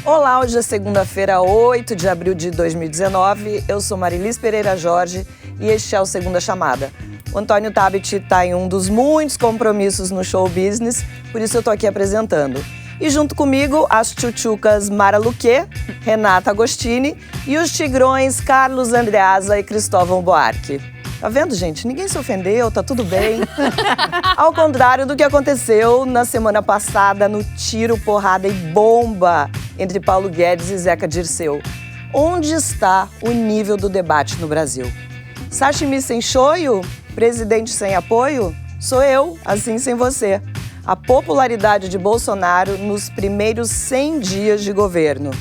Olá, hoje é segunda-feira, 8 de abril de 2019. Eu sou Marilis Pereira Jorge e este é o Segunda Chamada. O Antônio Tabet está em um dos muitos compromissos no show business, por isso eu estou aqui apresentando. E junto comigo, as tchutchucas Mara Luque, Renata Agostini e os tigrões Carlos Andreasa e Cristóvão Buarque. Tá vendo, gente? Ninguém se ofendeu, tá tudo bem. Ao contrário do que aconteceu na semana passada no tiro, porrada e bomba entre Paulo Guedes e Zeca Dirceu. Onde está o nível do debate no Brasil? Sashimi sem shoyu? Presidente sem apoio? Sou eu, assim sem você. A popularidade de Bolsonaro nos primeiros 100 dias de governo.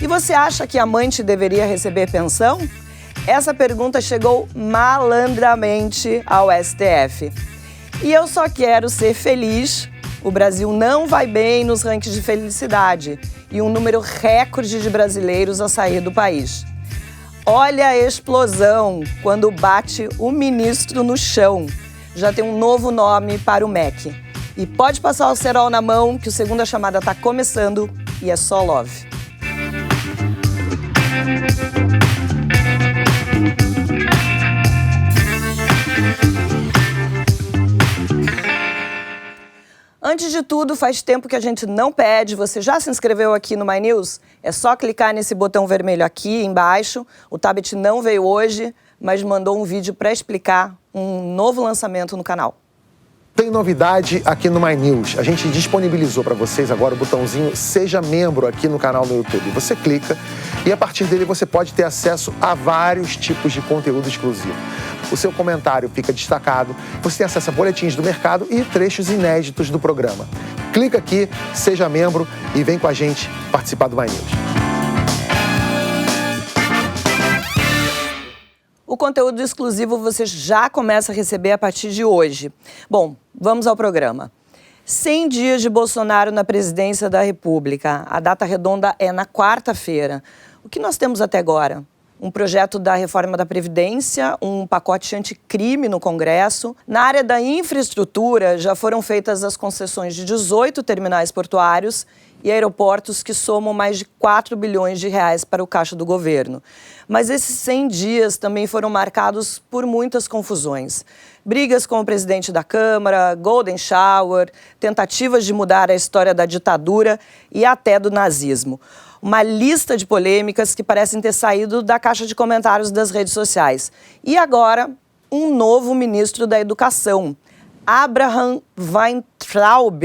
E você acha que amante deveria receber pensão? Essa pergunta chegou malandramente ao STF. E eu só quero ser feliz. O Brasil não vai bem nos rankings de felicidade e um número recorde de brasileiros a sair do país. Olha a explosão quando bate o ministro no chão. Já tem um novo nome para o MEC. E pode passar o cerol na mão que o Segunda Chamada está começando e é só love. Antes de tudo, faz tempo que a gente não pede. Você já se inscreveu aqui no My News? É só clicar nesse botão vermelho aqui embaixo. O Tabet não veio hoje, mas mandou um vídeo para explicar um novo lançamento no canal. Tem novidade aqui no My News. A gente disponibilizou para vocês agora o botãozinho Seja Membro aqui no canal do YouTube. Você clica e a partir dele você pode ter acesso a vários tipos de conteúdo exclusivo. O seu comentário fica destacado, você tem acesso a boletins do mercado e trechos inéditos do programa. Clica aqui, seja membro e vem com a gente participar do My News. O conteúdo exclusivo você já começa a receber a partir de hoje. Bom, vamos ao programa. 100 dias de Bolsonaro na presidência da República. A data redonda é na quarta-feira. O que nós temos até agora? Um projeto da reforma da Previdência, um pacote anticrime no Congresso. Na área da infraestrutura, já foram feitas as concessões de 18 terminais portuários e aeroportos que somam mais de 4 bilhões de reais para o caixa do governo. Mas esses 100 dias também foram marcados por muitas confusões. Brigas com o presidente da Câmara, Golden Shower, tentativas de mudar a história da ditadura e até do nazismo. Uma lista de polêmicas que parecem ter saído da caixa de comentários das redes sociais. E agora, um novo ministro da Educação, Abraham Weintraub.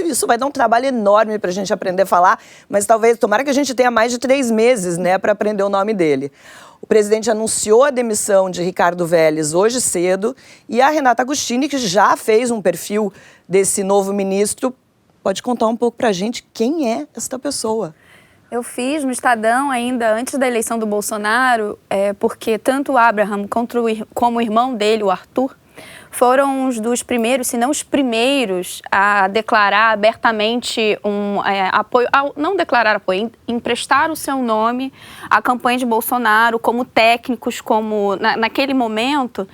Isso vai dar um trabalho enorme para a gente aprender a falar, mas tomara que a gente tenha mais de 3 meses, para aprender o nome dele. O presidente anunciou a demissão de Ricardo Vélez hoje cedo e a Renata Agostini, que já fez um perfil desse novo ministro, pode contar um pouco para a gente quem é esta pessoa. Eu fiz no Estadão ainda antes da eleição do Bolsonaro, porque tanto o Abraham como o irmão dele, o Arthur, foram uns dos primeiros, se não os primeiros, a declarar abertamente apoio, não declarar apoio, emprestar o seu nome à campanha de Bolsonaro como técnicos, naquele momento,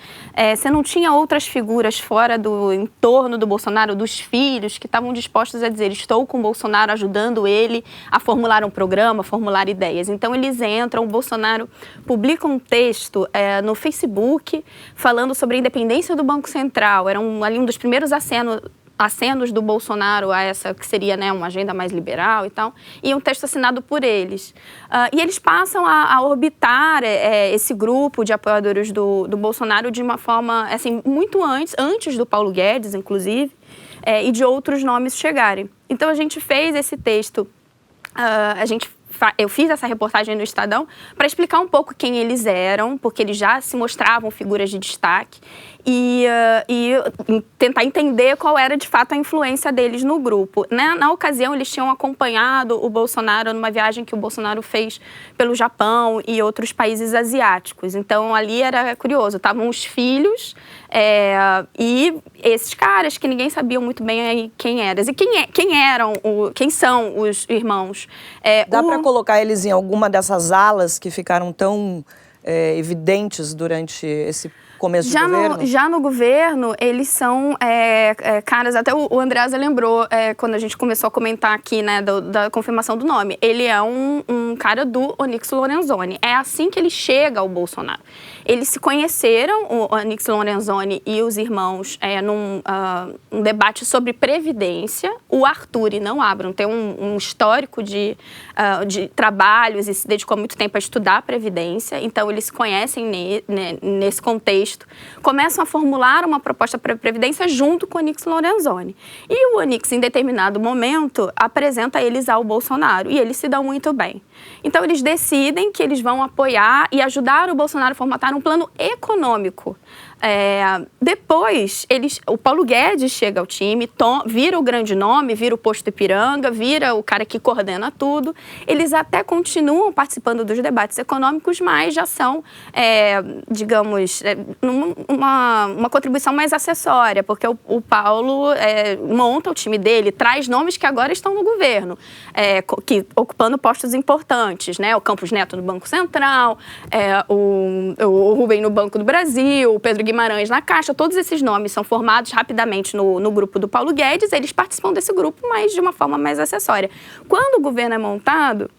você não tinha outras figuras fora do entorno do Bolsonaro, dos filhos, que estavam dispostos a dizer, estou com o Bolsonaro ajudando ele a formular um programa, a formular ideias. Então eles entram, o Bolsonaro publica um texto no Facebook falando sobre a independência do Banco Central. Era ali um dos primeiros acenos do Bolsonaro a essa que seria uma agenda mais liberal e tal, e um texto assinado por eles. E eles passam a orbitar esse grupo de apoiadores do Bolsonaro de uma forma assim, muito antes do Paulo Guedes, inclusive, e de outros nomes chegarem. Então a gente fez esse texto, eu fiz essa reportagem no Estadão para explicar um pouco quem eles eram, porque eles já se mostravam figuras de destaque, e tentar entender qual era de fato a influência deles no grupo. Na ocasião, eles tinham acompanhado o Bolsonaro numa viagem que o Bolsonaro fez pelo Japão e outros países asiáticos. Então, ali era curioso, estavam os filhos e esses caras que ninguém sabia muito bem quem eram. E quem são os irmãos? Dá para colocar eles em alguma dessas alas que ficaram tão evidentes durante esse começo de governo? Já no governo, eles são caras, até o Andreasa lembrou, quando a gente começou a comentar aqui, né, da confirmação do nome, ele é um cara do Onyx Lorenzoni. É assim que ele chega ao Bolsonaro. Eles se conheceram, o Onyx Lorenzoni e os irmãos, num debate sobre previdência. O Arthur e não Abraham tem um histórico de trabalhos e se dedicou muito tempo a estudar a previdência. Então, eles se conhecem nesse contexto. Começam a formular uma proposta para a previdência junto com o Onyx Lorenzoni. E o Onyx, em determinado momento, apresenta eles ao Bolsonaro. E eles se dão muito bem. Então, eles decidem que eles vão apoiar e ajudar o Bolsonaro a formatar um plano econômico. Depois, o Paulo Guedes chega ao time, vira o grande nome, vira o posto Ipiranga, vira o cara que coordena tudo. Eles até continuam participando dos debates econômicos, mas já são, digamos, uma contribuição mais acessória, porque o Paulo monta o time dele, traz nomes que agora estão no governo, ocupando postos importantes, né? O Campos Neto no Banco Central, o Rubem no Banco do Brasil, o Pedro Guimarães na Caixa. Todos esses nomes são formados rapidamente no grupo do Paulo Guedes. Eles participam desse grupo, mas de uma forma mais acessória. Quando o governo é montado,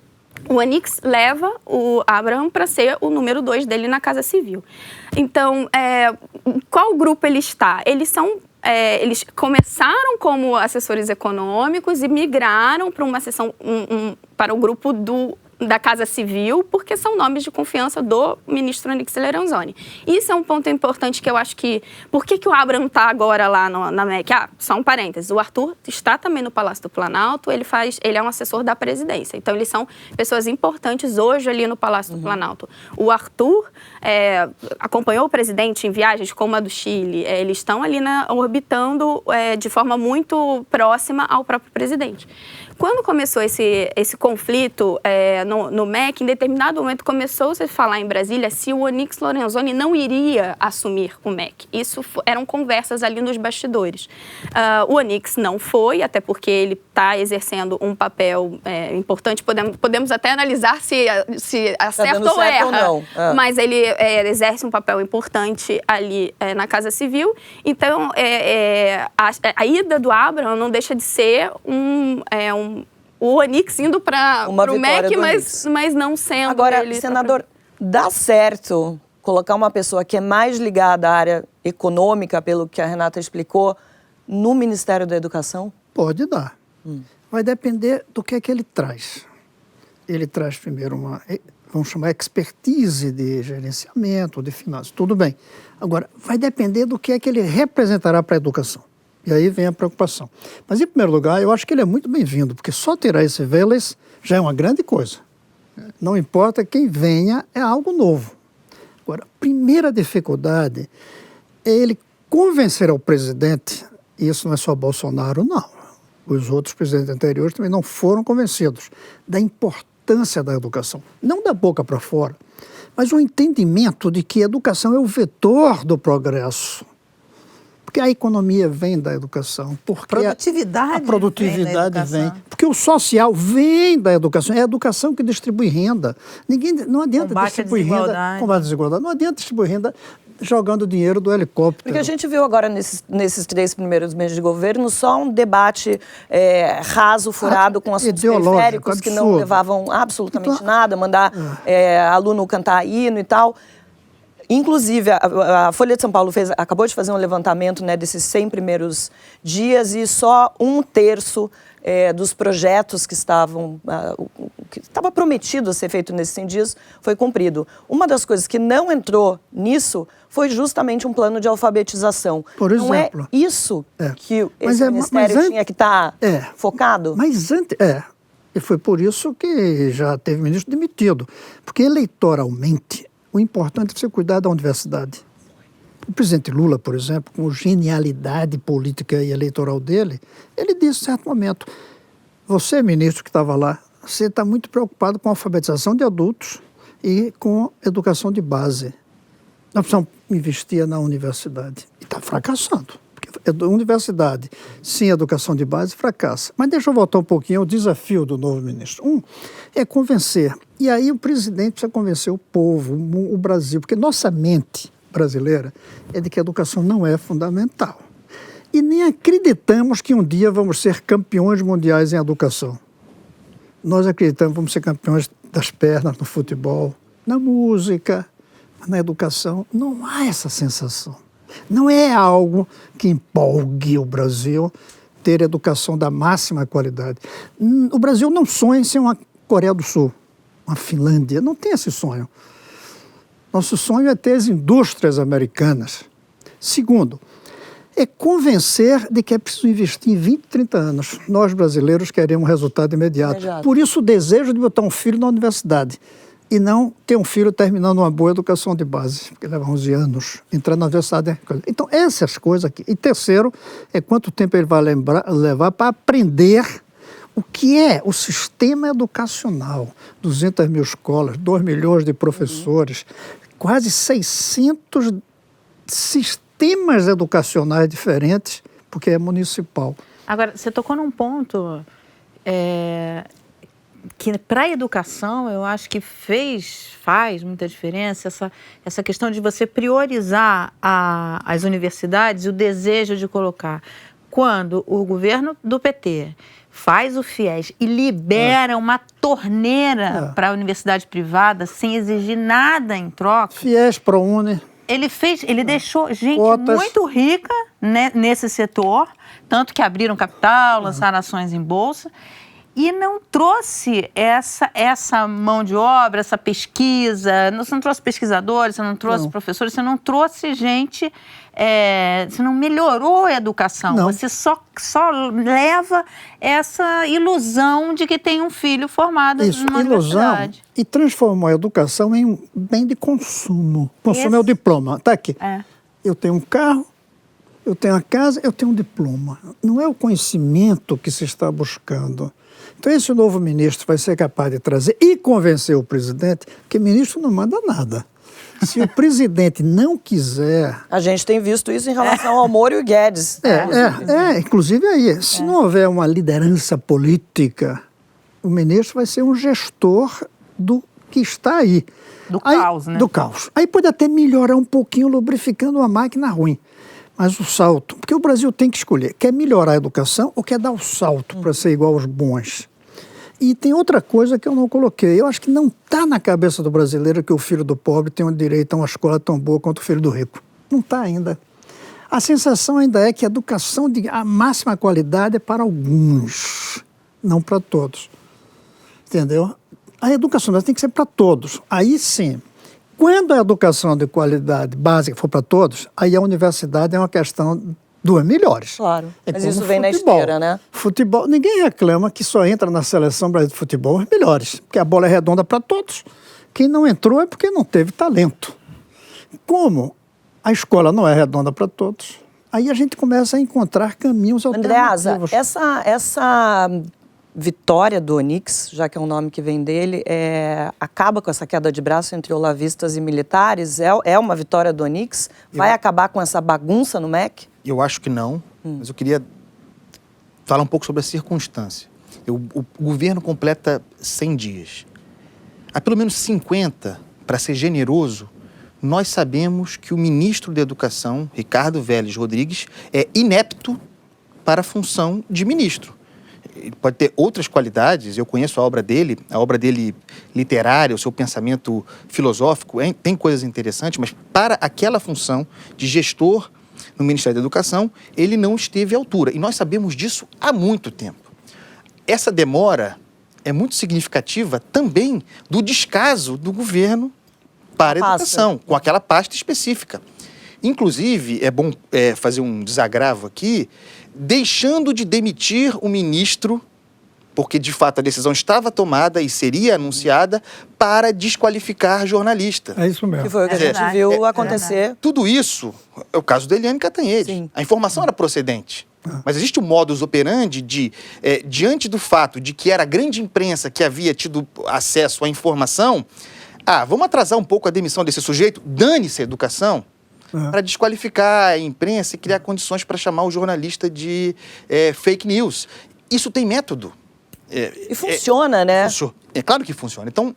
o Onyx leva o Abraham para ser o número 2 dele na Casa Civil. Então, qual grupo ele está? Eles começaram como assessores econômicos e migraram para uma seção, para o grupo da Casa Civil, porque são nomes de confiança do ministro Onyx Lorenzoni. Isso é um ponto importante que eu acho que... Por que o Abraham está agora lá na MEC? Só um parênteses. O Arthur está também no Palácio do Planalto, ele é um assessor da presidência. Então, eles são pessoas importantes hoje ali no Palácio do Planalto. O Arthur acompanhou o presidente em viagens como a do Chile. Eles estão ali orbitando de forma muito próxima ao próprio presidente. Quando começou esse conflito no MEC, em determinado momento começou-se a falar em Brasília se o Onyx Lorenzoni não iria assumir o MEC. Isso eram conversas ali nos bastidores. O Onyx não foi, até porque ele está exercendo um papel importante. Podemos até analisar se acerta ou erra, ou não. Mas ele exerce um papel importante ali na Casa Civil. Então, a ida do Abraham não deixa de ser o Onyx indo para o MEC, mas não sendo. Agora, senador, dá certo colocar uma pessoa que é mais ligada à área econômica, pelo que a Renata explicou, no Ministério da Educação? Pode dar. Vai depender do que é que ele traz. Ele traz primeiro vamos chamar expertise de gerenciamento, de finanças, tudo bem. Agora, vai depender do que é que ele representará para a educação. E aí vem a preocupação. Mas, em primeiro lugar, eu acho que ele é muito bem-vindo, porque só tirar esse Vélez já é uma grande coisa. Não importa quem venha, é algo novo. Agora, a primeira dificuldade é ele convencer ao presidente, e isso não é só Bolsonaro, não. Os outros presidentes anteriores também não foram convencidos da importância da educação. Não da boca para fora, mas o entendimento de que a educação é o vetor do progresso. Porque a economia vem da educação. Porque a produtividade vem. Porque o social vem da educação. É a educação que distribui renda. Não adianta distribuir renda. Combate a desigualdade. Não adianta distribuir renda jogando dinheiro do helicóptero. Porque a gente viu agora, nesses 3 primeiros meses de governo, só um debate raso, furado, com assuntos periféricos que não levavam absolutamente nada, mandar aluno cantar hino e tal. Inclusive, a Folha de São Paulo acabou de fazer um levantamento, né, desses 100 primeiros dias e só 1/3 dos projetos que estava prometido a ser feito nesses 100 dias foi cumprido. Uma das coisas que não entrou nisso foi justamente um plano de alfabetização. Por exemplo, não é isso que esse ministério tinha que estar focado? Mas antes... E foi por isso que já teve ministro demitido. Porque eleitoralmente... O importante é você cuidar da universidade. O presidente Lula, por exemplo, com a genialidade política e eleitoral dele, ele disse em certo momento, você, ministro que estava lá, você está muito preocupado com a alfabetização de adultos e com educação de base. Nós precisamos investir na universidade. E está fracassando. Porque a universidade sem educação de base fracassa. Mas deixa eu voltar um pouquinho ao desafio do novo ministro. É convencer. E aí o presidente precisa convencer o povo, o Brasil, porque nossa mente brasileira é de que a educação não é fundamental. E nem acreditamos que um dia vamos ser campeões mundiais em educação. Nós acreditamos que vamos ser campeões das pernas no futebol, na música, na educação. Não há essa sensação. Não é algo que empolgue o Brasil ter educação da máxima qualidade. O Brasil não sonha em ser uma Coreia do Sul, uma Finlândia. Não tem esse sonho. Nosso sonho é ter as indústrias americanas. Segundo, é convencer de que é preciso investir em 20, 30 anos. Nós, brasileiros, queremos resultado imediato. Por isso, o desejo de botar um filho na universidade e não ter um filho terminando uma boa educação de base, porque leva 11 anos, entrar na universidade. Então, essas coisas aqui. E terceiro, é quanto tempo ele vai levar para aprender o que é o sistema educacional. 200 mil escolas, 2 milhões de professores, quase 600 sistemas educacionais diferentes, porque é municipal. Agora, você tocou num ponto que para a educação eu acho que faz muita diferença essa questão de você priorizar as universidades e o desejo de colocar. Quando o governo do PT faz o FIES e libera uma torneira para a universidade privada sem exigir nada em troca. FIES, ProUni. Ele deixou gente Cotas. muito rica, né, nesse setor, tanto que abriram capital, lançaram ações em bolsa, e não trouxe essa mão de obra, essa pesquisa. Você não trouxe pesquisadores, você não trouxe professores, você não trouxe gente, você não melhorou a educação. Não. Você só leva essa ilusão de que tem um filho formado numa universidade. E transformou a educação em um bem de consumo. Consumo é o diploma. Está aqui. Eu tenho um carro, eu tenho a casa, eu tenho um diploma. Não é o conhecimento que se está buscando. Então, esse novo ministro vai ser capaz de trazer e convencer o presidente, que o ministro não manda nada. Se o presidente não quiser... A gente tem visto isso em relação ao Moro e o Guedes. Inclusive aí. Se não houver uma liderança política, o ministro vai ser um gestor do que está aí. Do caos, né? Do caos. Aí pode até melhorar um pouquinho, lubrificando uma máquina ruim. Mas o salto... Porque o Brasil tem que escolher. Quer melhorar a educação ou quer dar o salto para ser igual aos bons? E tem outra coisa que eu não coloquei. Eu acho que não está na cabeça do brasileiro que o filho do pobre tem o direito a uma escola tão boa quanto o filho do rico. Não está ainda. A sensação ainda é que a educação de a máxima qualidade é para alguns, não para todos. Entendeu? A educação tem que ser para todos. Aí sim. Quando a educação de qualidade básica for para todos, aí a universidade é uma questão dos melhores. Claro, mas como isso vem na futebol. esteira, né? Futebol, ninguém reclama que só entra na seleção brasileira de futebol os melhores, porque a bola é redonda para todos. Quem não entrou é porque não teve talento. Como a escola não é redonda para todos, aí a gente começa a encontrar caminhos alternativos. Andreasa, essa vitória do Onyx, já que é um nome que vem dele, acaba com essa queda de braço entre olavistas e militares? É uma vitória do Onyx? Vai acabar com essa bagunça no MEC? Eu acho que não, mas eu queria falar um pouco sobre a circunstância. O governo completa 100 dias. Há pelo menos 50, para ser generoso, nós sabemos que o ministro da Educação, Ricardo Vélez Rodrigues, é inepto para a função de ministro. Ele pode ter outras qualidades, eu conheço a obra dele literária, o seu pensamento filosófico, tem coisas interessantes, mas para aquela função de gestor no Ministério da Educação, ele não esteve à altura. E nós sabemos disso há muito tempo. Essa demora é muito significativa também do descaso do governo para a educação, com aquela pasta específica. Inclusive, é bom fazer um desagravo aqui, deixando de demitir o ministro, porque de fato a decisão estava tomada e seria anunciada, para desqualificar jornalista. É isso mesmo. Que foi o que a gente viu acontecer. Tudo isso é o caso da Eliane Cantanhede. Sim. A informação era procedente. Mas existe um modus operandi de, diante do fato de que era a grande imprensa que havia tido acesso à informação, vamos atrasar um pouco a demissão desse sujeito, dane-se a educação, para desqualificar a imprensa e criar condições para chamar o jornalista de fake news. Isso tem método. E funciona, né? É claro que funciona. Então,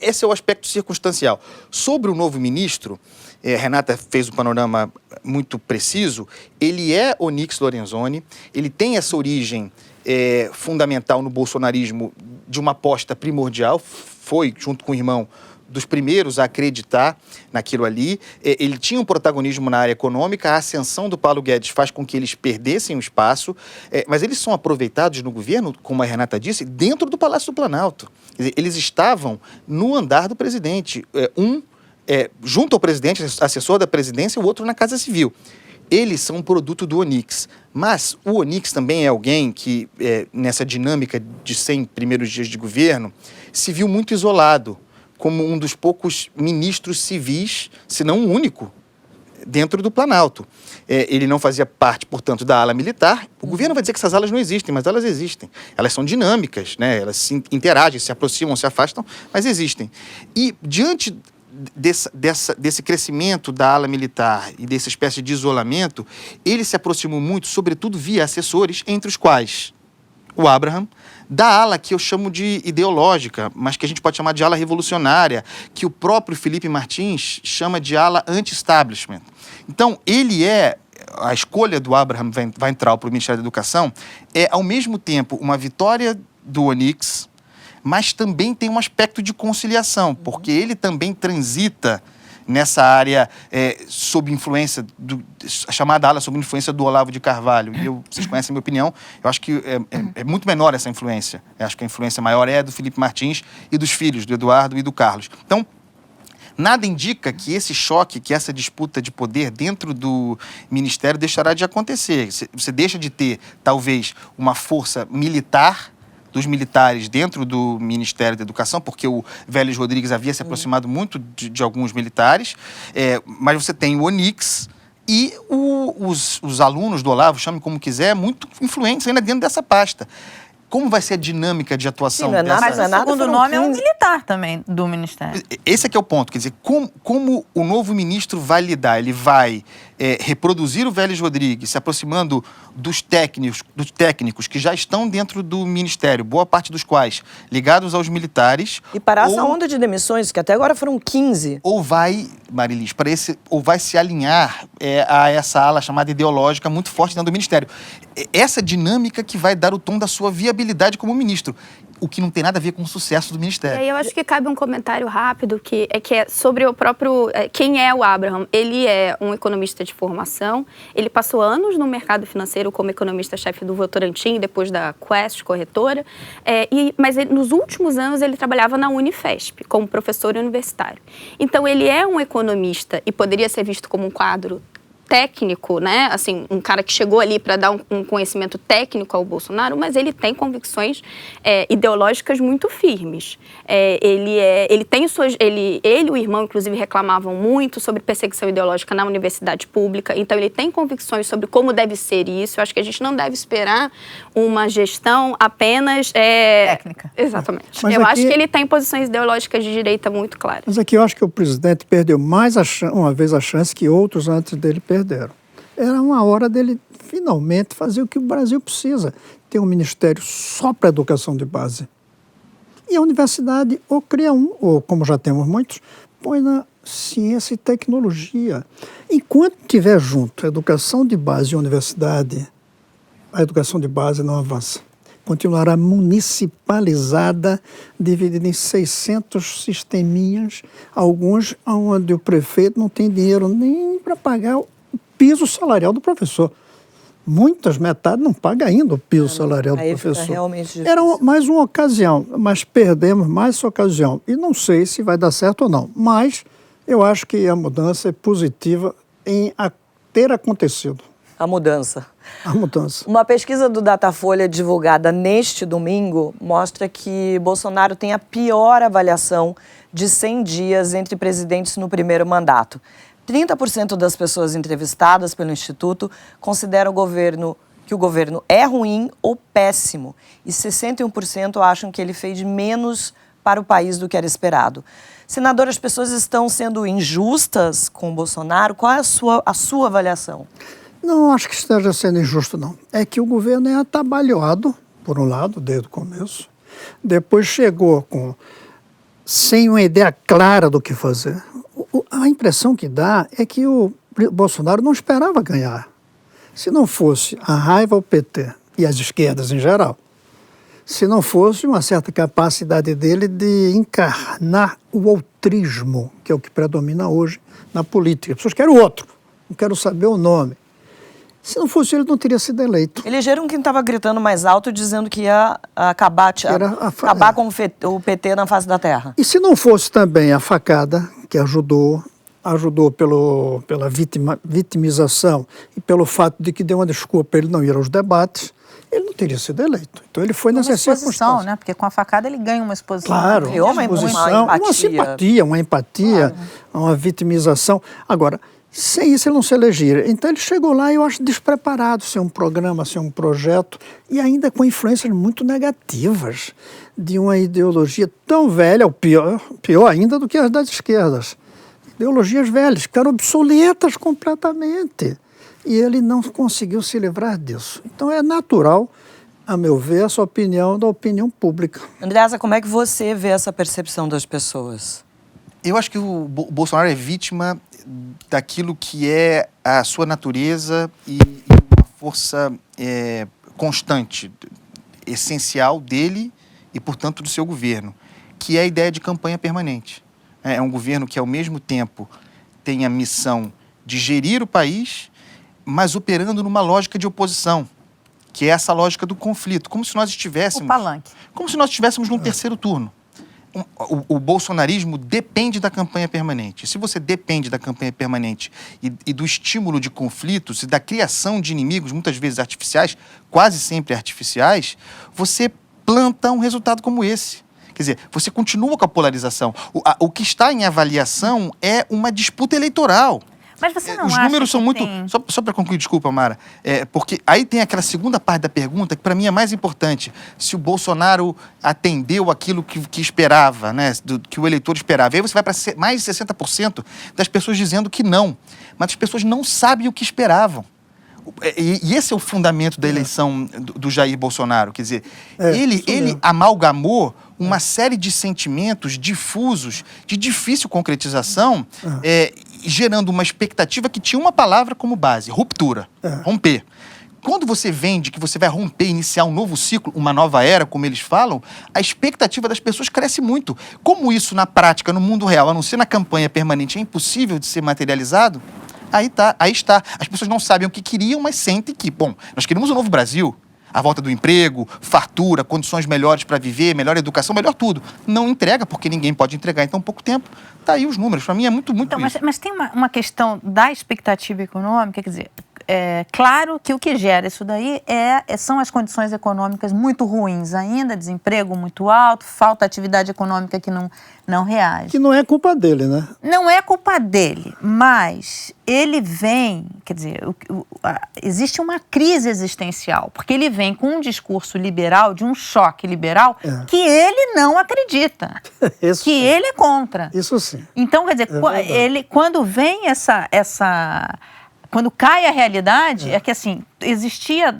esse é o aspecto circunstancial. Sobre o novo ministro, Renata fez um panorama muito preciso, ele é Onyx Lorenzoni, ele tem essa origem fundamental no bolsonarismo de uma aposta primordial, foi, junto com o irmão, dos primeiros a acreditar naquilo ali. Ele tinha um protagonismo na área econômica, a ascensão do Paulo Guedes faz com que eles perdessem o espaço, mas eles são aproveitados no governo, como a Renata disse, dentro do Palácio do Planalto. Quer dizer, eles estavam no andar do presidente, junto ao presidente, assessor da presidência, o outro na Casa Civil. Eles são um produto do Onyx, mas o Onyx também é alguém que, nessa dinâmica de 100 primeiros dias de governo, se viu muito isolado, como um dos poucos ministros civis, se não o único, dentro do Planalto. Ele não fazia parte, portanto, da ala militar. O governo vai dizer que essas alas não existem, mas elas existem. Elas são dinâmicas, né? Elas se interagem, se aproximam, se afastam, mas existem. E, diante desse crescimento da ala militar e dessa espécie de isolamento, ele se aproximou muito, sobretudo via assessores, entre os quais o Abraham, da ala que eu chamo de ideológica, mas que a gente pode chamar de ala revolucionária, que o próprio Felipe Martins chama de ala anti-establishment. Então, a escolha do Abraham Weintraub para o Ministério da Educação é, ao mesmo tempo, uma vitória do Onyx, mas também tem um aspecto de conciliação, porque ele também transita nessa área sob influência, a chamada ala sob influência do Olavo de Carvalho. E vocês conhecem a minha opinião, eu acho que é muito menor essa influência. Eu acho que a influência maior é do Felipe Martins e dos filhos, do Eduardo e do Carlos. Então, nada indica que esse choque, que essa disputa de poder dentro do Ministério deixará de acontecer. Você deixa de ter, talvez, uma força militar dos militares dentro do Ministério da Educação, porque o Vélez Rodrigues havia se aproximado muito de alguns militares, mas você tem o Onyx e os alunos do Olavo, chame como quiser, muito influentes ainda dentro dessa pasta. Como vai ser a dinâmica de atuação dessa? Mas o segundo nome é um militar também do Ministério. Esse é que é o ponto. Quer dizer, como o novo ministro vai lidar? Ele vai reproduzir o Vélez Rodrigues, se aproximando dos técnicos que já estão dentro do Ministério, boa parte dos quais ligados aos militares. E parar essa onda de demissões, que até agora foram 15. Ou vai, Marilis, ou vai se alinhar a essa ala chamada ideológica muito forte dentro do Ministério. Essa dinâmica que vai dar o tom da sua viabilidade como ministro, o que não tem nada a ver com o sucesso do Ministério. E aí eu acho que cabe um comentário rápido que é sobre o próprio... quem é o Abraham? Ele é um economista de formação, ele passou anos no mercado financeiro como economista-chefe do Votorantim, depois da Quest, corretora, mas nos últimos anos ele trabalhava na Unifesp, como professor universitário. Então ele é um economista e poderia ser visto como um quadro técnico, né? Assim, um cara que chegou ali para dar um conhecimento técnico ao Bolsonaro, mas ele tem convicções ideológicas muito firmes. Ele tem suas, ele e o irmão, inclusive, reclamavam muito sobre perseguição ideológica na universidade pública. Então, ele tem convicções sobre como deve ser isso. Eu acho que a gente não deve esperar uma gestão apenas técnica. Exatamente. Mas eu aqui... acho que ele tem posições ideológicas de direita muito claras. Mas aqui eu acho que o presidente perdeu mais uma vez a chance que outros antes dele perderam. Era uma hora dele finalmente fazer o que o Brasil precisa, ter um ministério só para a educação de base. E a universidade ou cria ou como já temos muitos, põe na ciência e tecnologia. Enquanto tiver junto a educação de base e a universidade, a educação de base não avança. Continuará municipalizada, dividida em 600 sisteminhas, alguns onde o prefeito não tem dinheiro nem para pagar o piso salarial do professor. Metade não paga ainda o piso salarial do professor. Realmente difícil. Era mais uma ocasião, mas perdemos mais essa ocasião. E não sei se vai dar certo ou não, mas eu acho que a mudança é positiva em ter acontecido. A mudança. A mudança. Uma pesquisa do Datafolha divulgada neste domingo mostra que Bolsonaro tem a pior avaliação de 100 dias entre presidentes no primeiro mandato. 30% das pessoas entrevistadas pelo Instituto consideram que o governo é ruim ou péssimo e 61% acham que ele fez menos para o país do que era esperado. Senador, as pessoas estão sendo injustas com o Bolsonaro? Qual é a sua avaliação? Não acho que esteja sendo injusto, não. É que o governo é atabalhoado, por um lado, desde o começo. Depois chegou sem uma ideia clara do que fazer. a impressão que dá é que o Bolsonaro não esperava ganhar. Se não fosse a raiva ao PT e às esquerdas em geral, se não fosse uma certa capacidade dele de encarnar o outrismo, que é o que predomina hoje na política. As pessoas querem o outro, não quero saber o nome. Se não fosse ele, não teria sido eleito. Elegeram quem estava gritando mais alto, dizendo que ia acabar com o PT na face da terra. E se não fosse também a facada, que ajudou pela vitimização e pelo fato de que deu uma desculpa ele não ir aos debates, ele não teria sido eleito. Então ele foi nessa circunstância, né? Porque com a facada ele ganha uma exposição. Claro, uma simpatia, uma empatia, uma vitimização. Agora, sem isso ele não se elegia. Então ele chegou lá, eu acho, despreparado, sem um programa, sem um projeto, e ainda com influências muito negativas de uma ideologia tão velha, ou pior ainda do que as das esquerdas. Ideologias velhas, que eram obsoletas completamente. E ele não conseguiu se livrar disso. Então é natural, a meu ver, essa opinião da opinião pública. Andreasa, como é que você vê essa percepção das pessoas? Eu acho que o Bolsonaro é vítima daquilo que é a sua natureza e uma força constante, essencial dele e, portanto, do seu governo, que é a ideia de campanha permanente. É um governo que, ao mesmo tempo, tem a missão de gerir o país, mas operando numa lógica de oposição, que é essa lógica do conflito, como se nós estivéssemos... O palanque. Como se nós estivéssemos num terceiro turno. O bolsonarismo depende da campanha permanente. Se você depende da campanha permanente e do estímulo de conflitos e da criação de inimigos, muitas vezes artificiais, quase sempre artificiais, você planta um resultado como esse. Quer dizer, você continua com a polarização. O que está em avaliação é uma disputa eleitoral. Mas você não Os acha números são muito... tem... Só para concluir, desculpa, Mara, porque aí tem aquela segunda parte da pergunta que para mim é mais importante. Se o Bolsonaro atendeu aquilo que esperava, né, que o eleitor esperava. E aí você vai para mais de 60% das pessoas dizendo que não. Mas as pessoas não sabem o que esperavam. E esse é o fundamento da eleição do Jair Bolsonaro. Quer dizer, ele amalgamou uma série de sentimentos difusos, de difícil concretização, gerando uma expectativa que tinha uma palavra como base: ruptura, romper. Quando você vende que você vai romper, iniciar um novo ciclo, uma nova era, como eles falam, a expectativa das pessoas cresce muito. Como isso, na prática, no mundo real, a não ser na campanha permanente, é impossível de ser materializado, aí está. As pessoas não sabem o que queriam, mas sentem que, bom, nós queremos um novo Brasil, a volta do emprego, fartura, condições melhores para viver, melhor educação, melhor tudo. Não entrega, porque ninguém pode entregar em tão pouco tempo. Tá aí os números. Para mim é muito então, isso. Mas tem uma questão da expectativa econômica, quer dizer, claro que o que gera isso daí são as condições econômicas muito ruins ainda, desemprego muito alto, falta atividade econômica que não reage. Que não é culpa dele, né? Não é culpa dele, mas ele vem, quer dizer, existe uma crise existencial, porque ele vem com um discurso liberal, de um choque liberal, que ele não acredita, que ele é contra. Isso sim. Então, quer dizer, quando vem quando cai a realidade, é que assim, existia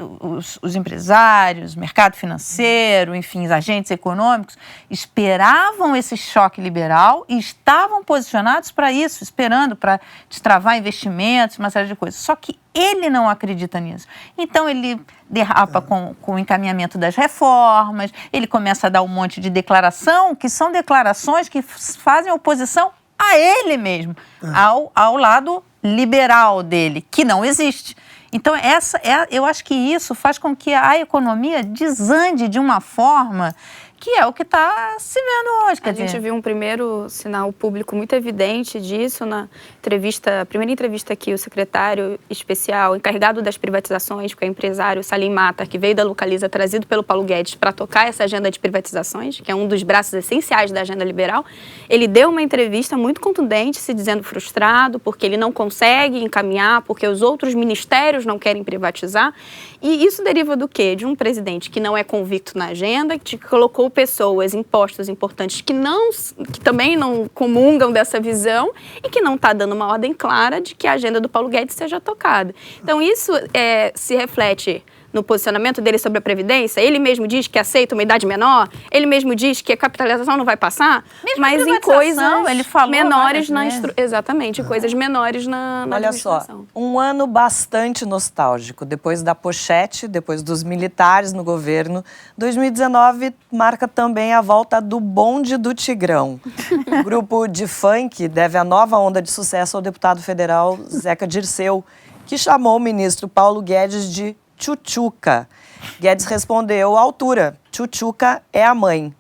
os empresários, mercado financeiro, enfim, os agentes econômicos, esperavam esse choque liberal e estavam posicionados para isso, esperando para destravar investimentos, uma série de coisas. Só que ele não acredita nisso. Então, ele derrapa com o encaminhamento das reformas, ele começa a dar um monte de declaração, que são declarações que fazem oposição a ele mesmo, ao lado liberal dele, que não existe. Então, eu acho que isso faz com que a economia desande de uma forma que é o que está se vendo hoje. A gente viu um primeiro sinal público muito evidente disso na primeira entrevista que o secretário especial, encarregado das privatizações, que é o empresário Salim Matar, que veio da Localiza, trazido pelo Paulo Guedes para tocar essa agenda de privatizações, que é um dos braços essenciais da agenda liberal. Ele deu uma entrevista muito contundente, se dizendo frustrado, porque ele não consegue encaminhar, porque os outros ministérios não querem privatizar. E isso deriva do quê? De um presidente que não é convicto na agenda, que colocou pessoas em postos importantes que também não comungam dessa visão e que não está dando uma ordem clara de que a agenda do Paulo Guedes seja tocada. Então, isso se reflete no posicionamento dele sobre a Previdência. Ele mesmo diz que aceita uma idade menor, ele mesmo diz que a capitalização não vai passar, Mesmo mas em privatização, ele falou menores várias vezes. Exatamente, coisas menores na Olha só, administração. um ano bastante nostálgico. Depois da pochete, depois dos militares no governo, 2019 marca também a volta do bonde do Tigrão. O grupo de funk deve a nova onda de sucesso ao deputado federal Zeca Dirceu, que chamou o ministro Paulo Guedes de Tchutchuca. Guedes respondeu à altura, Tchutchuca é a mãe.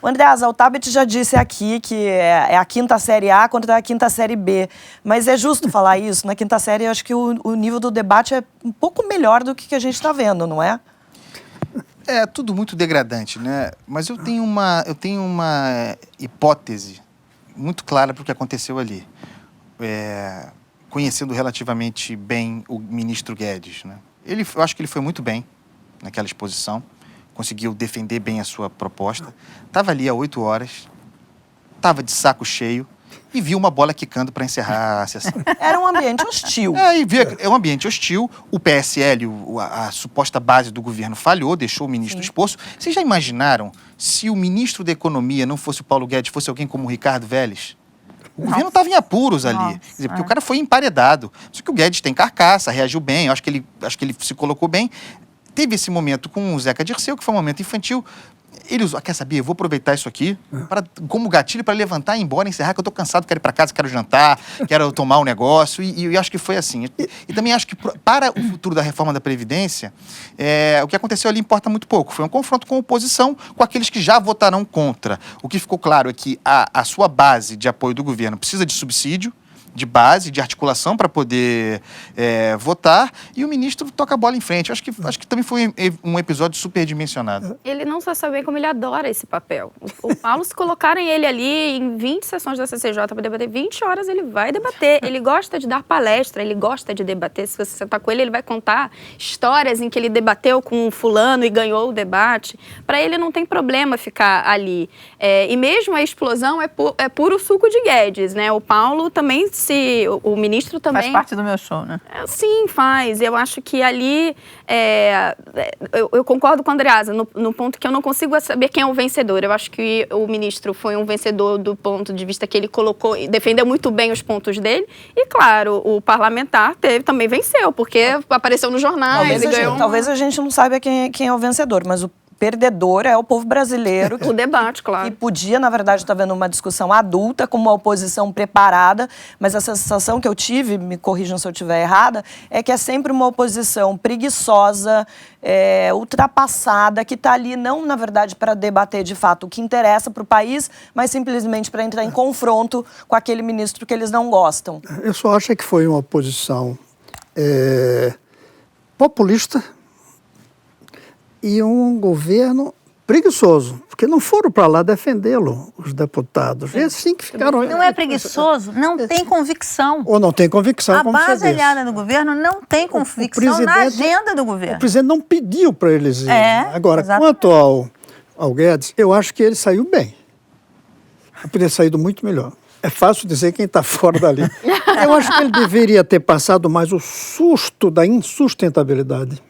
O Andreasa, o Tabet já disse aqui que é a quinta série A contra a quinta série B. Mas é justo falar isso? Na quinta série, eu acho que o nível do debate é um pouco melhor do que a gente está vendo, não é? É tudo muito degradante, né? Mas eu tenho uma hipótese muito clara para o que aconteceu ali. Conhecendo relativamente bem o ministro Guedes, né? Eu acho que ele foi muito bem naquela exposição. Conseguiu defender bem a sua proposta. Estava ali há 8 horas, estava de saco cheio e viu uma bola quicando para encerrar a sessão. Era um ambiente hostil. É um ambiente hostil. O PSL, a suposta base do governo, falhou, deixou o ministro exposto. Vocês já imaginaram se o ministro da Economia não fosse o Paulo Guedes, fosse alguém como o Ricardo Vélez? O governo estava em apuros ali. Quer dizer, porque o cara foi emparedado. Só que o Guedes tem carcaça, reagiu bem, eu acho que ele se colocou bem. Teve esse momento com o Zeca Dirceu, que foi um momento infantil. Ele usou, quer saber, eu vou aproveitar isso aqui como gatilho para levantar e ir embora, encerrar, que eu estou cansado, quero ir para casa, quero jantar, quero tomar um negócio, e eu acho que foi assim. E também acho que para o futuro da reforma da Previdência, o que aconteceu ali importa muito pouco. Foi um confronto com a oposição, com aqueles que já votarão contra. O que ficou claro é que a sua base de apoio do governo precisa de subsídio, de base, de articulação para poder votar, e o ministro toca a bola em frente. Acho que também foi um episódio superdimensionado. Ele não só sabe como ele adora esse papel. O Paulo, se colocarem ele ali em 20 sessões da CCJ para debater, 20 horas ele vai debater. Ele gosta de dar palestra, ele gosta de debater. Se você sentar com ele vai contar histórias em que ele debateu com um fulano e ganhou o debate. Para ele não tem problema ficar ali. E mesmo a explosão é puro suco de Guedes, né? O Paulo também o ministro também... Faz parte do meu show, né? Sim, faz. Eu acho que ali... eu concordo com a Andreasa no ponto que eu não consigo saber quem é o vencedor. Eu acho que o ministro foi um vencedor do ponto de vista que ele colocou e defendeu muito bem os pontos dele. E, claro, o parlamentar também venceu, porque apareceu no jornal. Talvez a gente não saiba quem é o vencedor, mas o perdedor é o povo brasileiro. O debate, claro. Que podia, na verdade, estar vendo uma discussão adulta, com uma oposição preparada, mas a sensação que eu tive, me corrijam se eu estiver errada, é que é sempre uma oposição preguiçosa, ultrapassada, que está ali não, na verdade, para debater de fato o que interessa para o país, mas simplesmente para entrar em confronto com aquele ministro que eles não gostam. Eu só acho que foi uma oposição populista, e um governo preguiçoso, porque não foram para lá defendê-lo, os deputados. E assim que ficaram... Não é preguiçoso, não tem convicção. Ou não tem convicção, A como você base disse. aliada do governo não tem convicção na agenda do governo. O presidente não pediu para eles irem. Agora, exatamente. quanto ao Guedes, eu acho que ele saiu bem. Ele poderia ter saído muito melhor. É fácil dizer quem está fora dali. Eu acho que ele deveria ter passado mais o susto da insustentabilidade.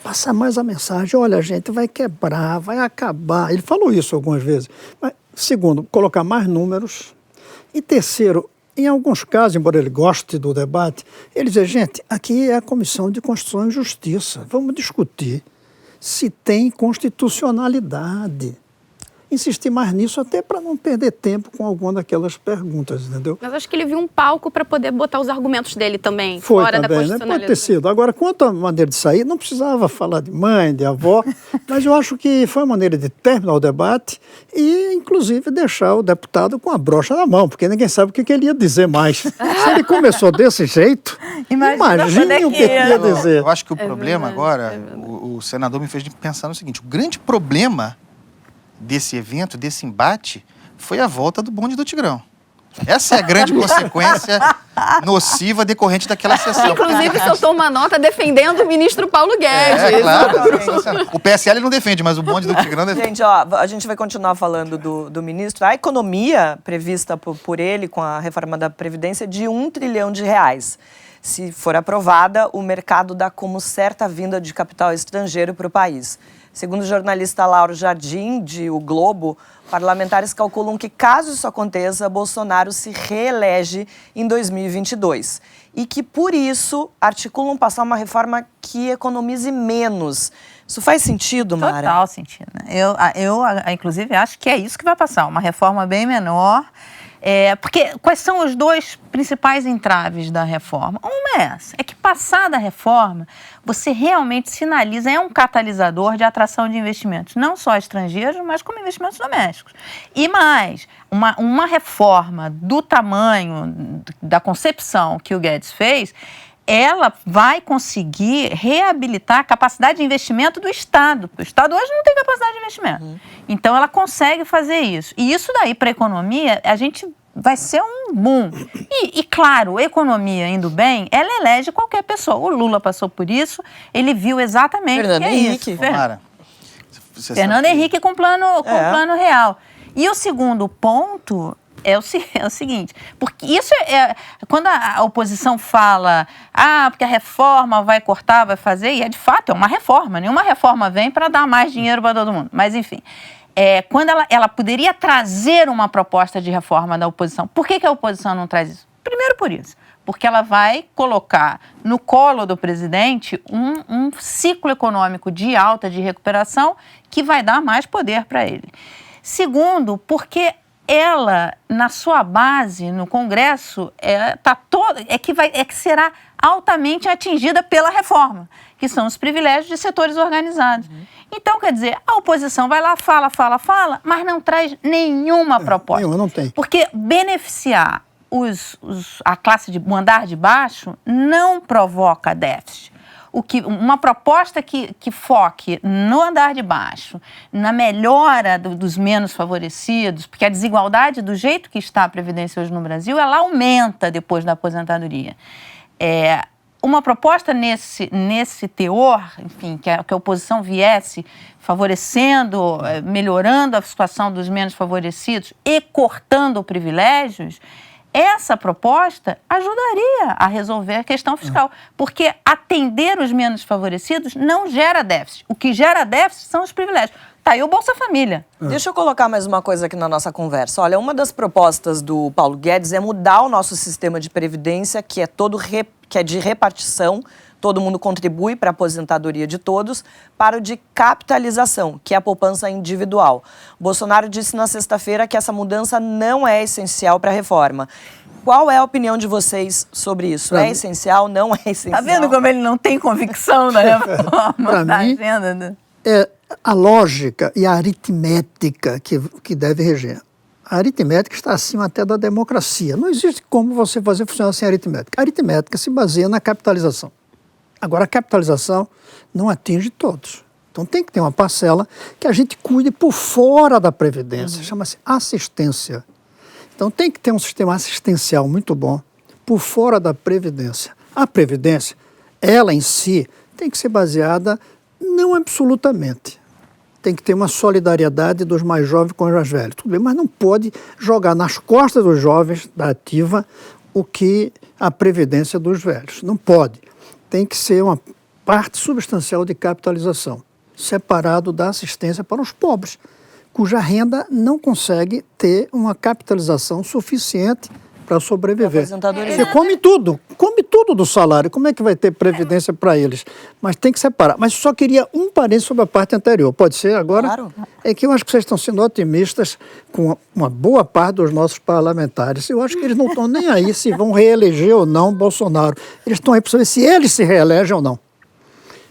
Passar mais a mensagem, olha, gente, vai quebrar, vai acabar. Ele falou isso algumas vezes. Mas, segundo, colocar mais números. E terceiro, em alguns casos, embora ele goste do debate, ele diz, gente, aqui é a Comissão de Constituição e Justiça. Vamos discutir se tem constitucionalidade. Insistir mais nisso até para não perder tempo com alguma daquelas perguntas, entendeu? Mas acho que ele viu um palco para poder botar os argumentos dele também, Foi fora também, da né? constitucionalidade. Pode ter sido. Agora, quanto à maneira de sair, não precisava falar de mãe, de avó, mas eu acho que foi uma maneira de terminar o debate e, inclusive, deixar o deputado com a brocha na mão, porque ninguém sabe o que ele ia dizer mais. Se ele começou desse jeito, imagine o que ele ia dizer. Eu acho que o problema agora, o senador me fez pensar no seguinte, o grande problema desse evento, desse embate, foi a volta do bonde do Tigrão. Essa é a grande consequência nociva decorrente daquela sessão. Inclusive, soltou uma nota defendendo o ministro Paulo Guedes. Claro. O PSL não defende, mas o bonde do Tigrão defende. Gente, ó, a gente vai continuar falando do ministro. A economia prevista por ele com a reforma da Previdência é de R$1 trilhão. Se for aprovada, o mercado dá como certa vinda de capital estrangeiro para o país. Segundo o jornalista Lauro Jardim, de O Globo, parlamentares calculam que, caso isso aconteça, Bolsonaro se reelege em 2022. E que, por isso, articulam passar uma reforma que economize menos. Isso faz sentido, Mara? Total sentido. Né? Eu, inclusive, acho que é isso que vai passar, uma reforma bem menor. Porque quais são os dois principais entraves da reforma? Uma é essa, é que passada a reforma, você realmente sinaliza, é um catalisador de atração de investimentos, não só estrangeiros, mas como investimentos domésticos. E mais, uma reforma do tamanho, da concepção que o Guedes fez, ela vai conseguir reabilitar a capacidade de investimento do Estado. O Estado hoje não tem capacidade de investimento. Então, ela consegue fazer isso. E isso daí, para a economia, a gente vai ser um boom. E, claro, a economia indo bem, ela elege qualquer pessoa. O Lula passou por isso, ele viu exatamente Fernando Henrique. Fernando Henrique com plano real. E o segundo ponto é o seguinte, porque isso quando a oposição fala, porque a reforma vai cortar, vai fazer, e de fato é uma reforma, nenhuma reforma vem para dar mais dinheiro para todo mundo, mas enfim, quando ela poderia trazer uma proposta de reforma da oposição, por que a oposição não traz isso? Primeiro por isso, porque ela vai colocar no colo do presidente um ciclo econômico de alta, de recuperação, que vai dar mais poder para ele. Segundo, porque ela, na sua base, no Congresso, que será altamente atingida pela reforma, que são os privilégios de setores organizados. Então, quer dizer, a oposição vai lá, fala, mas não traz nenhuma proposta. Nenhuma, não tem. Porque beneficiar a classe o andar de baixo não provoca déficit. Uma proposta que foque no andar de baixo, na melhora dos menos favorecidos, porque a desigualdade, do jeito que está a Previdência hoje no Brasil, ela aumenta depois da aposentadoria. Uma proposta nesse teor, enfim, que a oposição viesse favorecendo, melhorando a situação dos menos favorecidos e cortando privilégios, essa proposta ajudaria a resolver a questão fiscal, porque atender os menos favorecidos não gera déficit. O que gera déficit são os privilégios. Tá aí o Bolsa Família. Deixa eu colocar mais uma coisa aqui na nossa conversa. Olha, uma das propostas do Paulo Guedes é mudar o nosso sistema de previdência, que é de repartição, todo mundo contribui para a aposentadoria de todos, para o de capitalização, que é a poupança individual. Bolsonaro disse na sexta-feira que essa mudança não é essencial para a reforma. Qual é a opinião de vocês sobre isso? É essencial? Não é essencial? Tá vendo como ele não tem convicção na reforma da agenda? Né? É a lógica e a aritmética que deve reger. A aritmética está acima até da democracia. Não existe como você fazer funcionar sem aritmética. A aritmética se baseia na capitalização. Agora, a capitalização não atinge todos. Então, tem que ter uma parcela que a gente cuide por fora da Previdência. Chama-se assistência. Então, tem que ter um sistema assistencial muito bom por fora da Previdência. A Previdência, ela em si, tem que ser baseada não absolutamente. Tem que ter uma solidariedade dos mais jovens com os mais velhos. Tudo bem, mas não pode jogar nas costas dos jovens da ativa o que a Previdência dos velhos. Não pode. Tem que ser uma parte substancial de capitalização, separado da assistência para os pobres, cuja renda não consegue ter uma capitalização suficiente para sobreviver. Você come tudo do salário. Como é que vai ter previdência para eles? Mas tem que separar. Mas só queria um parênteses sobre a parte anterior. Pode ser agora? Claro. É que eu acho que vocês estão sendo otimistas com uma boa parte dos nossos parlamentares. Eu acho que eles não estão nem aí se vão reeleger ou não Bolsonaro. Eles estão aí para saber se ele se reelege ou não.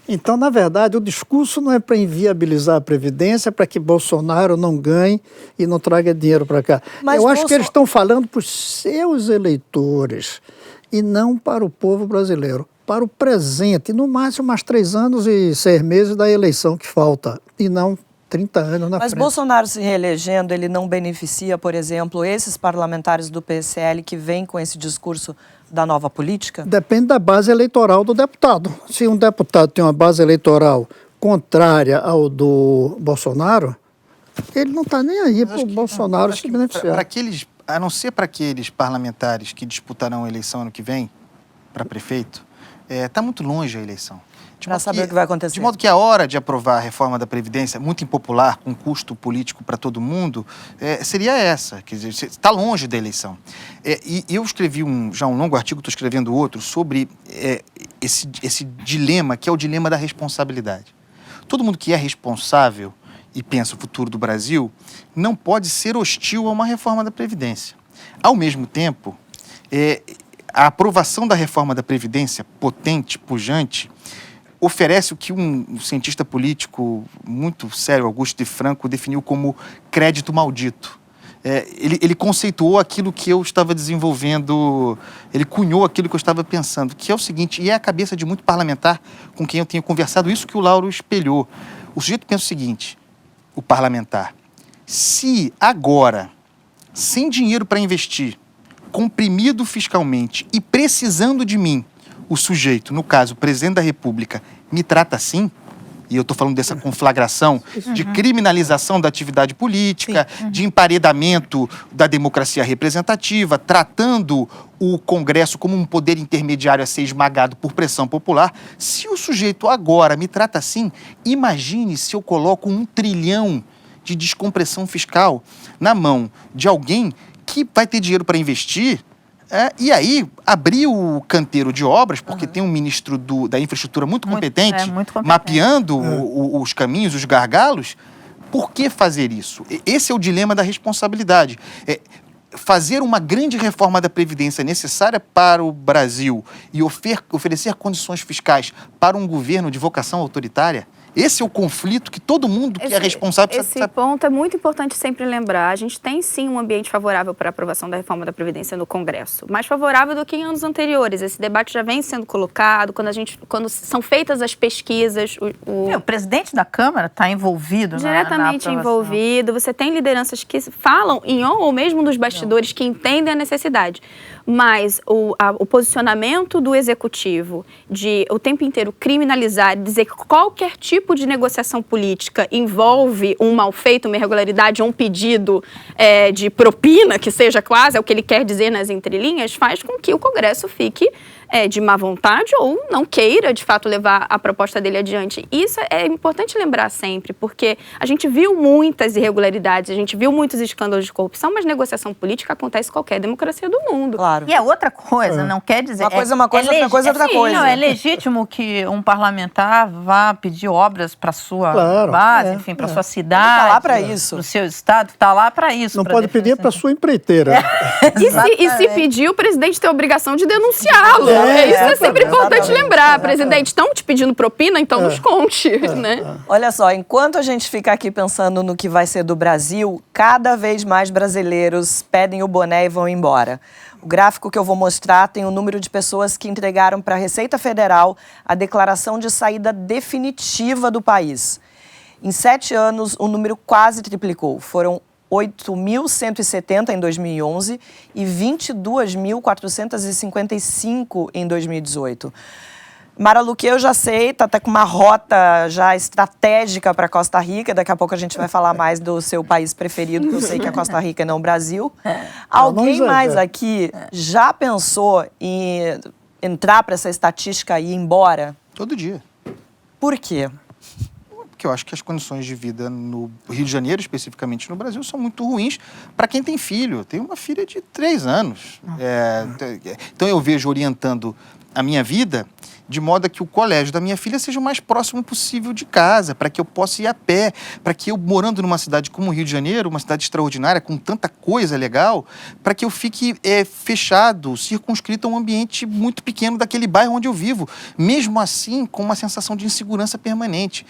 Então, na verdade, o discurso não é para inviabilizar a Previdência, para que Bolsonaro não ganhe e não traga dinheiro para cá. Mas eu acho que eles estão falando para os seus eleitores e não para o povo brasileiro, para o presente, no máximo mais 3 anos e 6 meses da eleição que falta, e não 30 anos na Mas frente. Bolsonaro se reelegendo, ele não beneficia, por exemplo, esses parlamentares do PSL que vêm com esse discurso da nova política? Depende da base eleitoral do deputado. Se um deputado tem uma base eleitoral contrária ao do Bolsonaro, ele não está nem aí para o Bolsonaro se beneficiar. Para aqueles, a não ser para aqueles parlamentares que disputarão a eleição ano que vem, para prefeito, está muito longe a eleição. Para saber o que vai acontecer. De modo que a hora de aprovar a reforma da Previdência, muito impopular, com custo político para todo mundo, seria essa. Quer dizer, está longe da eleição. E eu escrevi já um longo artigo, estou escrevendo outro, sobre esse dilema, que é o dilema da responsabilidade. Todo mundo que é responsável e pensa o futuro do Brasil não pode ser hostil a uma reforma da Previdência. Ao mesmo tempo, a aprovação da reforma da Previdência, potente, pujante, oferece o que um cientista político muito sério, Augusto de Franco, definiu como crédito maldito. Ele conceituou aquilo que eu estava desenvolvendo, ele cunhou aquilo que eu estava pensando, que é o seguinte, e é a cabeça de muito parlamentar com quem eu tenho conversado, isso que o Lauro espelhou. O sujeito pensa o seguinte, o parlamentar, se agora, sem dinheiro para investir, comprimido fiscalmente e precisando de mim, o sujeito, no caso, o presidente da República, me trata assim, e eu estou falando dessa conflagração de criminalização da atividade política, de emparedamento da democracia representativa, tratando o Congresso como um poder intermediário a ser esmagado por pressão popular. Se o sujeito agora me trata assim, imagine se eu coloco 1 trilhão de descompressão fiscal na mão de alguém que vai ter dinheiro para investir. E aí, abrir o canteiro de obras, porque tem um ministro da infraestrutura muito competente, mapeando os caminhos, os gargalos. Por que fazer isso? Esse é o dilema da responsabilidade. Fazer uma grande reforma da Previdência necessária para o Brasil e oferecer condições fiscais para um governo de vocação autoritária, esse é o conflito que todo mundo que é responsável precisa... Esse ponto é muito importante sempre lembrar. A gente tem, sim, um ambiente favorável para a aprovação da reforma da Previdência no Congresso. Mais favorável do que em anos anteriores. Esse debate já vem sendo colocado, quando são feitas as pesquisas... O presidente da Câmara está envolvido diretamente na envolvido. Você tem lideranças que falam em on ou mesmo nos bastidores que entendem a necessidade. Mas o posicionamento do executivo de o tempo inteiro criminalizar, dizer que qualquer tipo de negociação política envolve um mal feito, uma irregularidade, um pedido de propina, que seja quase, é o que ele quer dizer nas entrelinhas, faz com que o Congresso fique de má vontade ou não queira, de fato, levar a proposta dele adiante. Isso é importante lembrar sempre, porque a gente viu muitas irregularidades, a gente viu muitos escândalos de corrupção, mas negociação política acontece em qualquer democracia do mundo. Claro. E é outra coisa, não quer dizer... Uma coisa é uma coisa, outra coisa é outra coisa. Não, é legítimo que um parlamentar vá pedir obras para sua base, enfim, para sua cidade. Ele está lá para isso. Para o seu estado, está lá para isso. Não pode pedir para sua empreiteira. E se pedir, o presidente tem a obrigação de denunciá-lo. Isso é sempre importante lembrar. Presidente, estão te pedindo propina, então nos conte. Né? Olha só, enquanto a gente fica aqui pensando no que vai ser do Brasil, cada vez mais brasileiros pedem o boné e vão embora. O gráfico que eu vou mostrar tem o número de pessoas que entregaram para a Receita Federal a declaração de saída definitiva do país. Em 7 anos, o número quase triplicou. Foram 8.170 em 2011 e 22.455 em 2018. Mara Luque, eu já sei, está até com uma rota já estratégica para Costa Rica. Daqui a pouco a gente vai falar mais do seu país preferido, que eu sei que é Costa Rica e não o Brasil. Alguém mais aqui já pensou em entrar para essa estatística e ir embora? Todo dia. Por quê? Porque eu acho que as condições de vida no Rio de Janeiro, especificamente no Brasil, são muito ruins para quem tem filho. Eu tenho uma filha de 3 anos. Então eu vejo orientando a minha vida de modo a que o colégio da minha filha seja o mais próximo possível de casa, para que eu possa ir a pé, para que eu, morando numa cidade como o Rio de Janeiro, uma cidade extraordinária, com tanta coisa legal, para que eu fique fechado, circunscrito a um ambiente muito pequeno daquele bairro onde eu vivo, mesmo assim com uma sensação de insegurança permanente.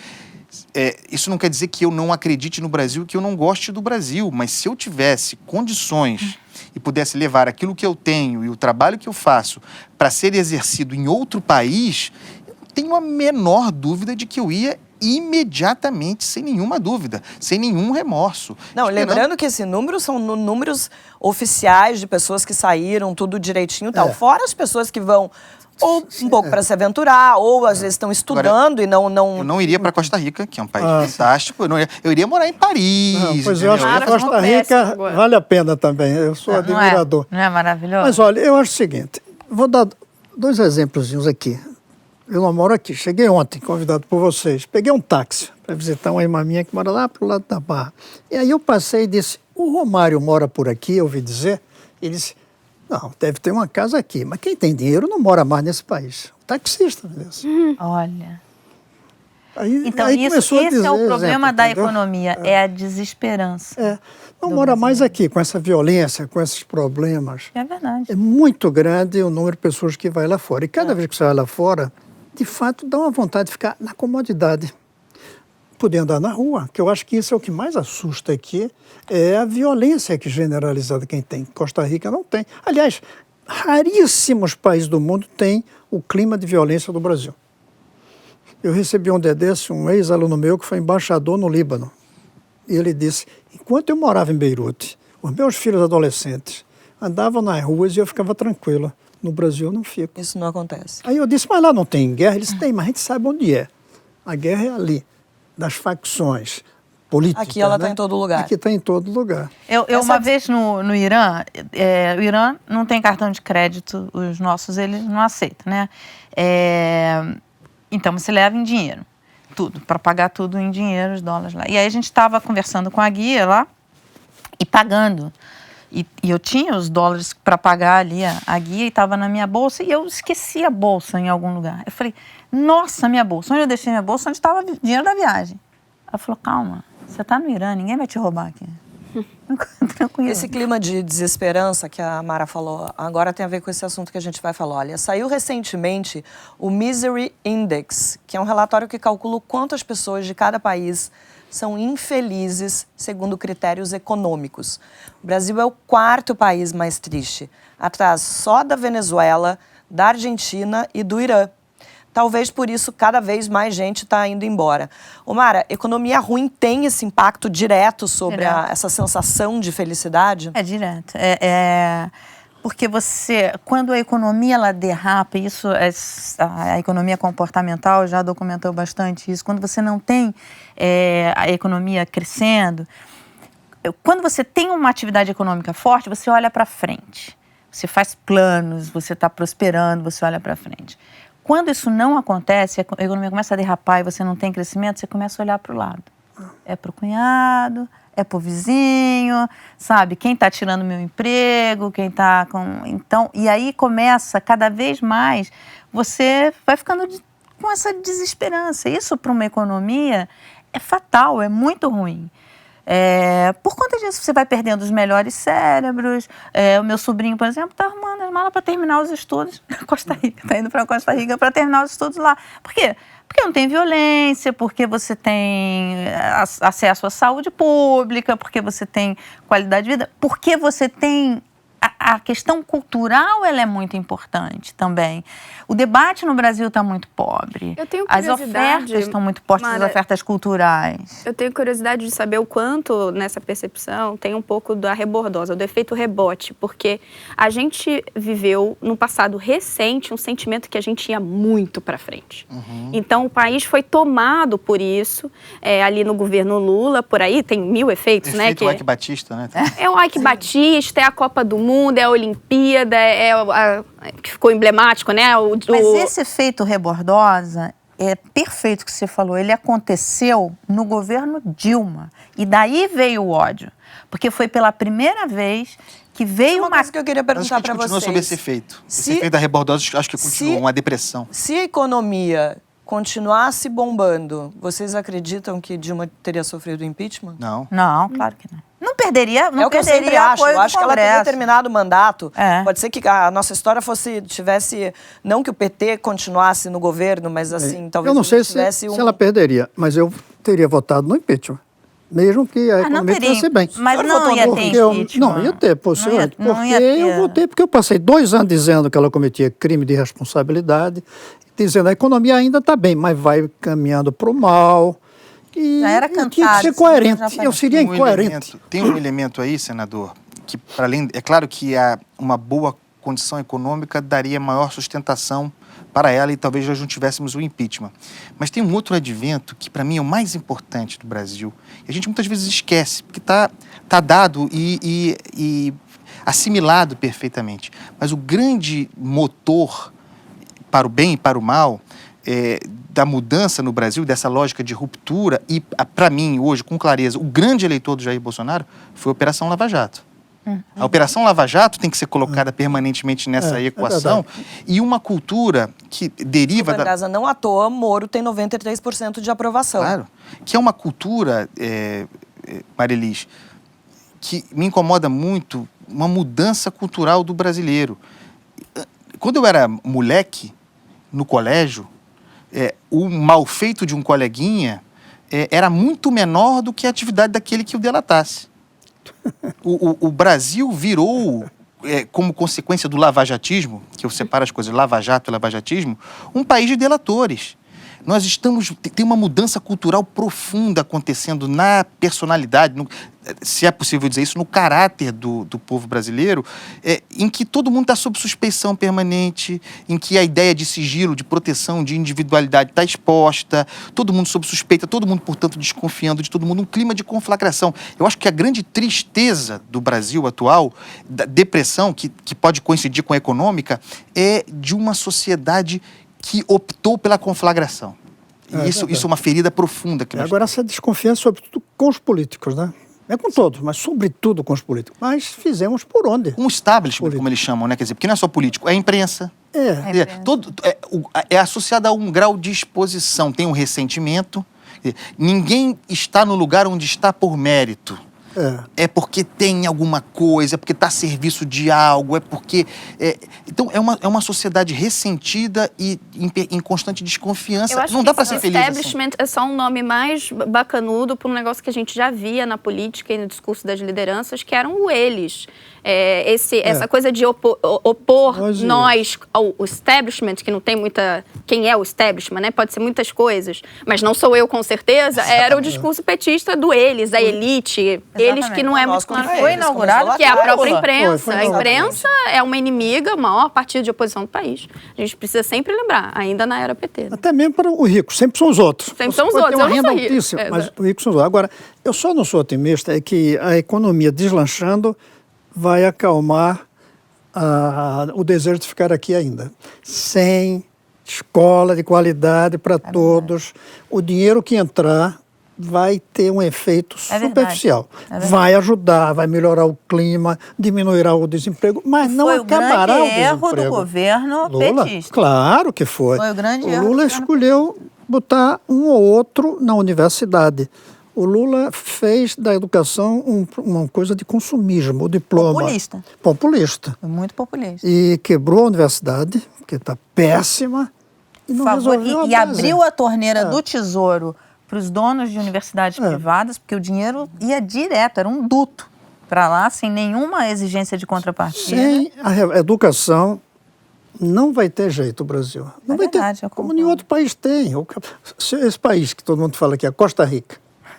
Isso não quer dizer que eu não acredite no Brasil, que eu não goste do Brasil, mas se eu tivesse condições e pudesse levar aquilo que eu tenho e o trabalho que eu faço para ser exercido em outro país, eu tenho a menor dúvida de que eu ia imediatamente, sem nenhuma dúvida, sem nenhum remorso. Não, lembrando que esses números são números oficiais de pessoas que saíram, tudo direitinho e tal. Fora as pessoas que vão ou um pouco para se aventurar, ou às vezes estão estudando. Agora, e não... Eu não iria para Costa Rica, que é um país fantástico. Eu iria morar em Paris. Não, pois eu acho que Costa Rica vale a pena também. Eu sou admirador. Não é maravilhoso? Mas olha, eu acho o seguinte, vou dar 2 exemplozinhos aqui. Eu não moro aqui, cheguei ontem, convidado por vocês. Peguei um táxi para visitar uma irmã minha que mora lá pro lado da Barra. E aí eu passei e disse, o Romário mora por aqui, eu ouvi dizer. Ele disse, não, deve ter uma casa aqui, mas quem tem dinheiro não mora mais nesse país. O taxista, beleza? Olha. Então, esse é o problema da economia, é a desesperança. Não mora mais aqui, com essa violência, com esses problemas. É verdade. É muito grande o número de pessoas que vai lá fora. E cada vez que você vai lá fora, de fato, dá uma vontade de ficar na comodidade. Poder andar na rua, que eu acho que isso é o que mais assusta aqui, é a violência que generalizada quem tem. Costa Rica não tem. Aliás, raríssimos países do mundo têm o clima de violência do Brasil. Eu recebi um dia desse, um ex-aluno meu que foi embaixador no Líbano. E ele disse, enquanto eu morava em Beirute, os meus filhos adolescentes andavam nas ruas e eu ficava tranquila. No Brasil eu não fico. Isso não acontece. Aí eu disse, mas lá não tem guerra? Ele disse, tem, mas a gente sabe onde é. A guerra é ali, das facções políticas. Aqui ela está em todo lugar. Aqui está em todo lugar. Eu uma vez no Irã, o Irã não tem cartão de crédito, os nossos eles não aceitam, né? Então você leva em dinheiro, tudo, para pagar tudo em dinheiro, os dólares lá. E aí a gente estava conversando com a guia lá e pagando. E eu tinha os dólares para pagar ali a guia e estava na minha bolsa e eu esqueci a bolsa em algum lugar. Eu falei, nossa, minha bolsa, onde eu deixei minha bolsa? Onde estava o dinheiro da viagem? Ela falou, calma, você está no Irã, ninguém vai te roubar aqui. Tranquilo. Esse clima de desesperança que a Mara falou agora tem a ver com esse assunto que a gente vai falar. Olha, saiu recentemente o Misery Index, que é um relatório que calcula o quanto as pessoas de cada país são infelizes segundo critérios econômicos. O Brasil é o 4º país mais triste, atrás só da Venezuela, da Argentina e do Irã. Talvez por isso cada vez mais gente está indo embora. Ô Mara, economia ruim tem esse impacto direto sobre essa sensação de felicidade? É direto. Porque quando a economia ela derrapa, a economia comportamental já documentou bastante isso, quando você não tem a economia crescendo, quando você tem uma atividade econômica forte, você olha para frente, você faz planos, você está prosperando, você olha para frente. Quando isso não acontece, a economia começa a derrapar e você não tem crescimento, você começa a olhar para o lado. É para o cunhado, é para o vizinho, sabe? Quem está tirando meu emprego, quem está com... Então, e aí começa, cada vez mais, você vai ficando com essa desesperança. Isso para uma economia é fatal, é muito ruim. Por conta disso, você vai perdendo os melhores cérebros. O meu sobrinho, por exemplo, está arrumando as malas para terminar os estudos na Costa Rica. Está indo para Costa Rica para terminar os estudos lá. Por quê? Porque não tem violência, porque você tem acesso à saúde pública, porque você tem qualidade de vida, porque você tem... A questão cultural ela é muito importante também. O debate no Brasil está muito pobre. Eu tenho As curiosidade, ofertas estão muito postas, Mara, as ofertas culturais. Eu tenho curiosidade de saber o quanto, nessa percepção, tem um pouco da rebordosa, do efeito rebote, porque a gente viveu, no passado recente, um sentimento que a gente ia muito para frente. Então, o país foi tomado por isso, ali no governo Lula, por aí, tem 1000 efeitos, né? Efeito Ike Batista, né? É o Ike Batista, é a Copa do Mundo, é a Olimpíada, que ficou emblemático, né? Mas esse efeito rebordosa é perfeito o que você falou. Ele aconteceu no governo Dilma. E daí veio o ódio. Porque foi pela primeira vez que veio uma coisa que eu queria perguntar para vocês. Continua sobre esse efeito. Esse efeito da rebordosa, acho que continua uma depressão. Se a economia continuasse bombando, vocês acreditam que Dilma teria sofrido impeachment? Não. Não, claro que não. Não perderia, é o que eu sempre acho. Eu acho que ela teria terminado o mandato. Pode ser que a nossa história tivesse... Não que o PT continuasse no governo, mas assim, talvez eu não sei tivesse se ela perderia, mas eu teria votado no impeachment. mesmo que a não economia teria, estivesse bem. mas não ia ter impeachment. Não, ia ter, possivelmente. Não ia Porque ter. eu votei, porque eu passei 2 anos dizendo que ela cometia crime de responsabilidade, dizendo a economia ainda está bem, mas vai caminhando para o mal. E Já era tinha cantado, que ser isso coerente. já Eu seria incoerente. Tem um elemento aí, senador, que para além, é claro que uma boa condição econômica daria maior sustentação para ela e talvez nós não tivéssemos o impeachment. Mas tem um outro advento que para mim é o mais importante do Brasil. E a gente muitas vezes esquece, porque tá dado e assimilado perfeitamente. Mas o grande motor para o bem e para o mal da mudança no Brasil, dessa lógica de ruptura, e para mim hoje, com clareza, o grande eleitor do Jair Bolsonaro foi a Operação Lava Jato. A Operação Lava Jato tem que ser colocada permanentemente nessa equação e uma cultura que deriva da... Casa, não à toa, Moro tem 93% de aprovação. Claro, que é uma cultura, Marilis, que me incomoda muito, uma mudança cultural do brasileiro. Quando eu era moleque, no colégio, o mal feito de um coleguinha era muito menor do que a atividade daquele que o delatasse. O Brasil virou, como consequência do lavajatismo, que eu separo as coisas, lava-jato e lavajatismo, um país de delatores. Tem uma mudança cultural profunda acontecendo na personalidade, se é possível dizer isso, no caráter do povo brasileiro, em que todo mundo está sob suspeição permanente, em que a ideia de sigilo, de proteção, de individualidade está exposta, todo mundo sob suspeita, todo mundo, portanto, desconfiando de todo mundo, um clima de conflagração. Eu acho que a grande tristeza do Brasil atual, da depressão, que pode coincidir com a econômica, é de uma sociedade que optou pela conflagração. E isso é uma ferida profunda. Agora, essa desconfiança, sobretudo com os políticos, né? É com todos, mas sobretudo com os políticos. Mas fizemos por onde? Um establishment, como eles chamam, né? Quer dizer, porque não é só político, é a imprensa. É associado a um grau de exposição. Tem um ressentimento. Ninguém está no lugar onde está por mérito. É porque tem alguma coisa, é porque está a serviço de algo, é porque... Então, é uma sociedade ressentida e em constante desconfiança. Não dá para ser feliz assim. Establishment é só um nome mais bacanudo para um negócio que a gente já via na política e no discurso das lideranças, que eram o eles. Essa coisa de opor nós ao establishment, que não tem muita... Quem é o establishment, né? Pode ser muitas coisas, mas não sou eu, com certeza. Era o discurso petista do eles, a elite... Eles que não é muito claro. Foi inaugurado que é a própria imprensa. A imprensa é uma inimiga, o maior partido de oposição do país. A gente precisa sempre lembrar, ainda na era PT. Até mesmo para os ricos, sempre são os outros. Sempre são os outros. Tem uma renda altíssima, mas os ricos são os outros. Agora, eu só não sou otimista, é que a economia deslanchando vai acalmar o desejo de ficar aqui ainda. Sem escola de qualidade para todos, o dinheiro que entrar vai ter um efeito superficial. Vai ajudar, vai melhorar o clima, diminuirá o desemprego, mas não acabará o desemprego. Foi o grande erro do governo petista. Claro que foi. Foi o grande erro. O Lula escolheu botar um ou outro na universidade. O Lula fez da educação uma coisa de consumismo, o diploma. Populista. Foi muito populista. E quebrou a universidade, que está péssima, e não resolveu a base. Abriu a torneira do Tesouro para os donos de universidades privadas, porque o dinheiro ia direto, era um duto para lá, sem nenhuma exigência de contrapartida. Sem a educação, não vai ter jeito o Brasil. Não vai ter, como nenhum outro país tem. Esse país que todo mundo fala aqui, a Costa Rica.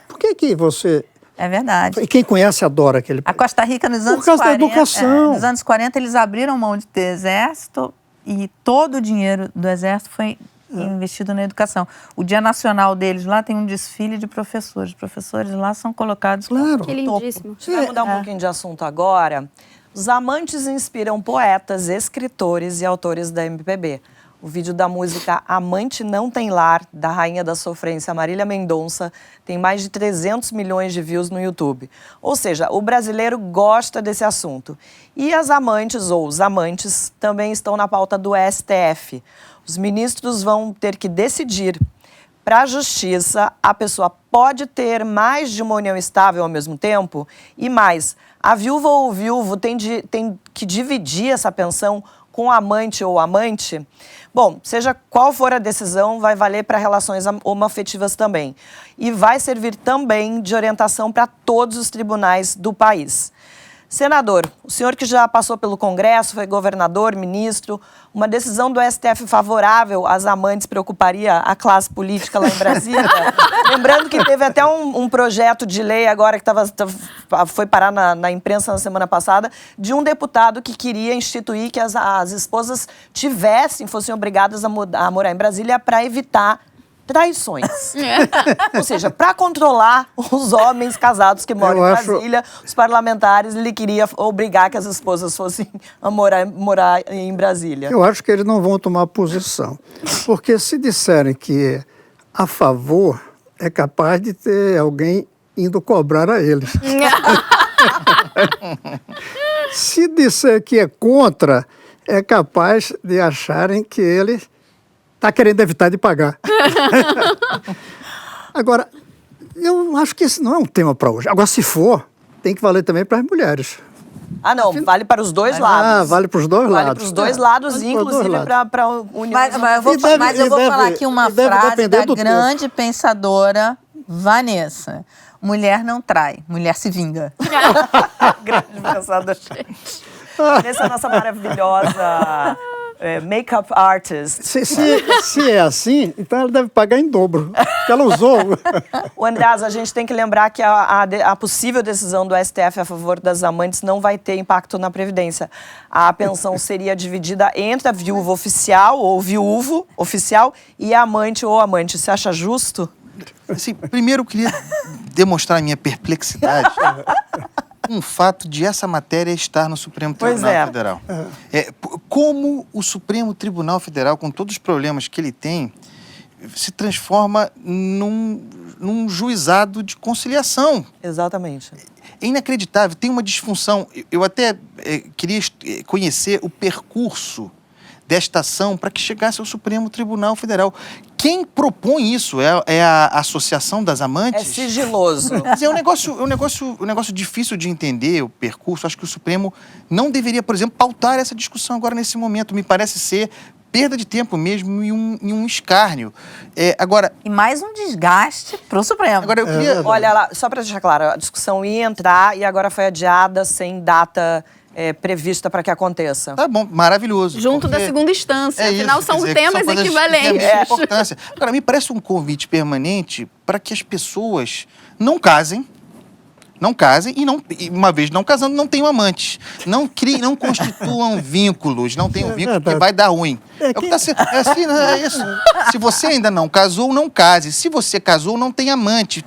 Por que você... É verdade. E quem conhece adora aquele país. A Costa Rica, nos anos 40... Por causa da educação. Nos anos 40, eles abriram mão de ter exército e todo o dinheiro do exército foi investido na educação. O Dia Nacional deles lá tem um desfile de professores. Os professores lá são colocados no que lindíssimo. Vamos mudar um pouquinho de assunto agora. Os amantes inspiram poetas, escritores e autores da MPB. O vídeo da música Amante Não Tem Lar, da rainha da sofrência Marília Mendonça, tem mais de 300 milhões de views no YouTube. Ou seja, o brasileiro gosta desse assunto. E as amantes, ou os amantes, também estão na pauta do STF. Os ministros vão ter que decidir. Para a justiça, a pessoa pode ter mais de uma união estável ao mesmo tempo? E mais, a viúva ou o viúvo tem que dividir essa pensão com amante ou amante, bom, seja qual for a decisão, vai valer para relações homoafetivas também. E vai servir também de orientação para todos os tribunais do país. Senador, o senhor que já passou pelo Congresso, foi governador, ministro, uma decisão do STF favorável às amantes preocuparia a classe política lá em Brasília? Lembrando que teve até um projeto de lei agora que foi parar na imprensa na semana passada, de um deputado que queria instituir que as esposas fossem obrigadas a morar em Brasília para evitar traições. Ou seja, para controlar os homens casados que moram em Brasília, os parlamentares, ele queria obrigar que as esposas fossem a morar em Brasília. Eu acho que eles não vão tomar posição. Porque se disserem que é a favor, é capaz de ter alguém indo cobrar a eles. Se disser que é contra, é capaz de acharem que eles está querendo evitar de pagar. Agora, eu acho que esse não é um tema para hoje. Agora, se for, tem que valer também para as mulheres. Ah, não, vale para os dois lados. Ah, vale para os dois lados. Vale para os dois lados, inclusive para a União. Mas eu vou falar aqui uma frase da grande pensadora Vanessa. Mulher não trai, mulher se vinga. Grande pensadora. Vanessa é a nossa maravilhosa make-up artist. Se é assim, então ela deve pagar em dobro, porque ela usou. O Andreasa, a gente tem que lembrar que a possível decisão do STF a favor das amantes não vai ter impacto na Previdência. A pensão seria dividida entre a viúva oficial ou viúvo oficial e a amante ou amante. Você acha justo? Assim, primeiro eu queria demonstrar a minha perplexidade com o fato de essa matéria estar no Supremo Tribunal Federal. Como o Supremo Tribunal Federal, com todos os problemas que ele tem, se transforma num juizado de conciliação. Exatamente. É inacreditável, tem uma disfunção. Eu até queria conhecer o percurso desta ação para que chegasse ao Supremo Tribunal Federal. Quem propõe isso? É a Associação das Amantes? É sigiloso. Mas é um negócio difícil de entender, o percurso. Acho que o Supremo não deveria, por exemplo, pautar essa discussão agora nesse momento. Me parece ser perda de tempo mesmo e um escárnio. E mais um desgaste para o Supremo. Agora eu queria... Olha lá, só para deixar claro, a discussão ia entrar e agora foi adiada sem data prevista para que aconteça. Tá bom, maravilhoso. Junto da segunda instância. Afinal, são temas equivalentes. Importância. Agora, me parece um convite permanente para que as pessoas não casem e uma vez não casando, não tenham amantes. Não constituam vínculos, não tenham vínculo porque vai dar ruim. É isso. Se você ainda não casou, não case. Se você casou, não tem amante.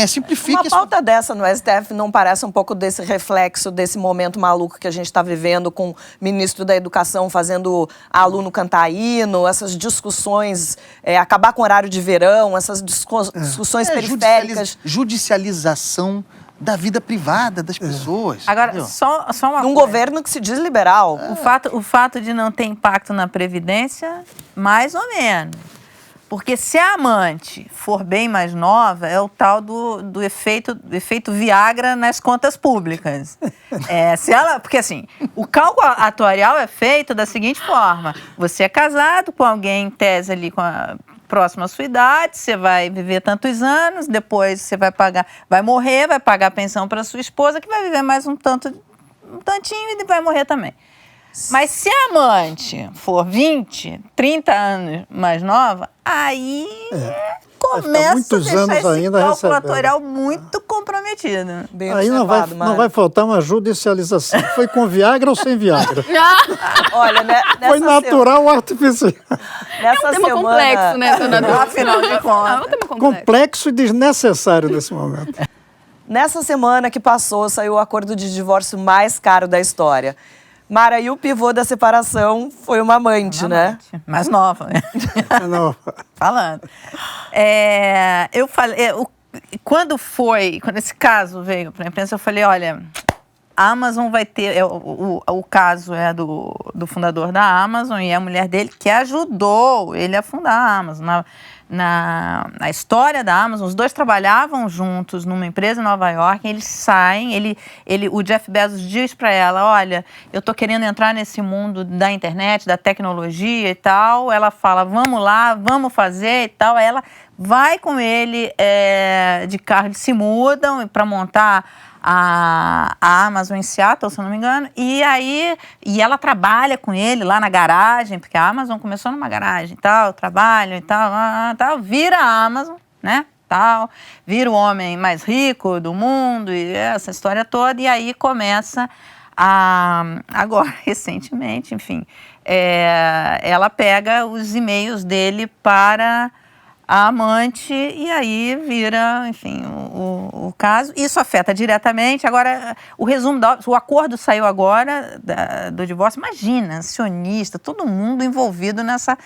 Simplifica uma pauta dessa no STF não parece um pouco desse reflexo desse momento maluco que a gente está vivendo com o ministro da Educação fazendo aluno cantar hino, essas discussões, acabar com o horário de verão, essas discussões periféricas. Judicialização da vida privada das pessoas. Agora, só uma coisa. Governo que se diz liberal. O fato de não ter impacto na Previdência, mais ou menos. Porque se a amante for bem mais nova, é o tal do efeito Viagra nas contas públicas. Porque assim, o cálculo atuarial é feito da seguinte forma. Você é casado com alguém, em tese ali, próximo à sua idade, você vai viver tantos anos, depois você vai morrer, vai pagar a pensão para sua esposa, que vai viver mais um tantinho e vai morrer também. Mas se a amante for 20, 30 anos mais nova, aí começa a deixar esse cálculo atuarial muito comprometido. Aí não vai faltar uma judicialização. Foi com Viagra ou sem Viagra? Olha, foi natural ou artificial? Nessa tema complexo, né, senador? Afinal de contas. Complexo e desnecessário nesse momento. Nessa semana que passou, saiu o acordo de divórcio mais caro da história. Mara, e o pivô da separação foi uma amante, né? Mais nova. Falando. Eu falei... Quando esse caso veio para a imprensa, eu falei, olha, A Amazon vai ter... O caso é do fundador da Amazon e a mulher dele que ajudou ele a fundar a Amazon. Na história da Amazon, os dois trabalhavam juntos numa empresa em Nova York, eles saem, o Jeff Bezos diz para ela, olha, eu tô querendo entrar nesse mundo da internet, da tecnologia e tal, ela fala, vamos lá, vamos fazer e tal, aí ela vai com ele de carro, eles se mudam para montar a Amazon em Seattle, se eu não me engano, e ela trabalha com ele lá na garagem, porque a Amazon começou numa garagem, tal, trabalho e tal, vira a Amazon, né, tal, vira o homem mais rico do mundo, e essa história toda, e aí começa agora, recentemente, enfim, ela pega os e-mails dele para a amante e aí vira, enfim, o caso. Isso afeta diretamente. Agora, o resumo, o acordo saiu agora do divórcio. Imagina, acionista, todo mundo envolvido nessa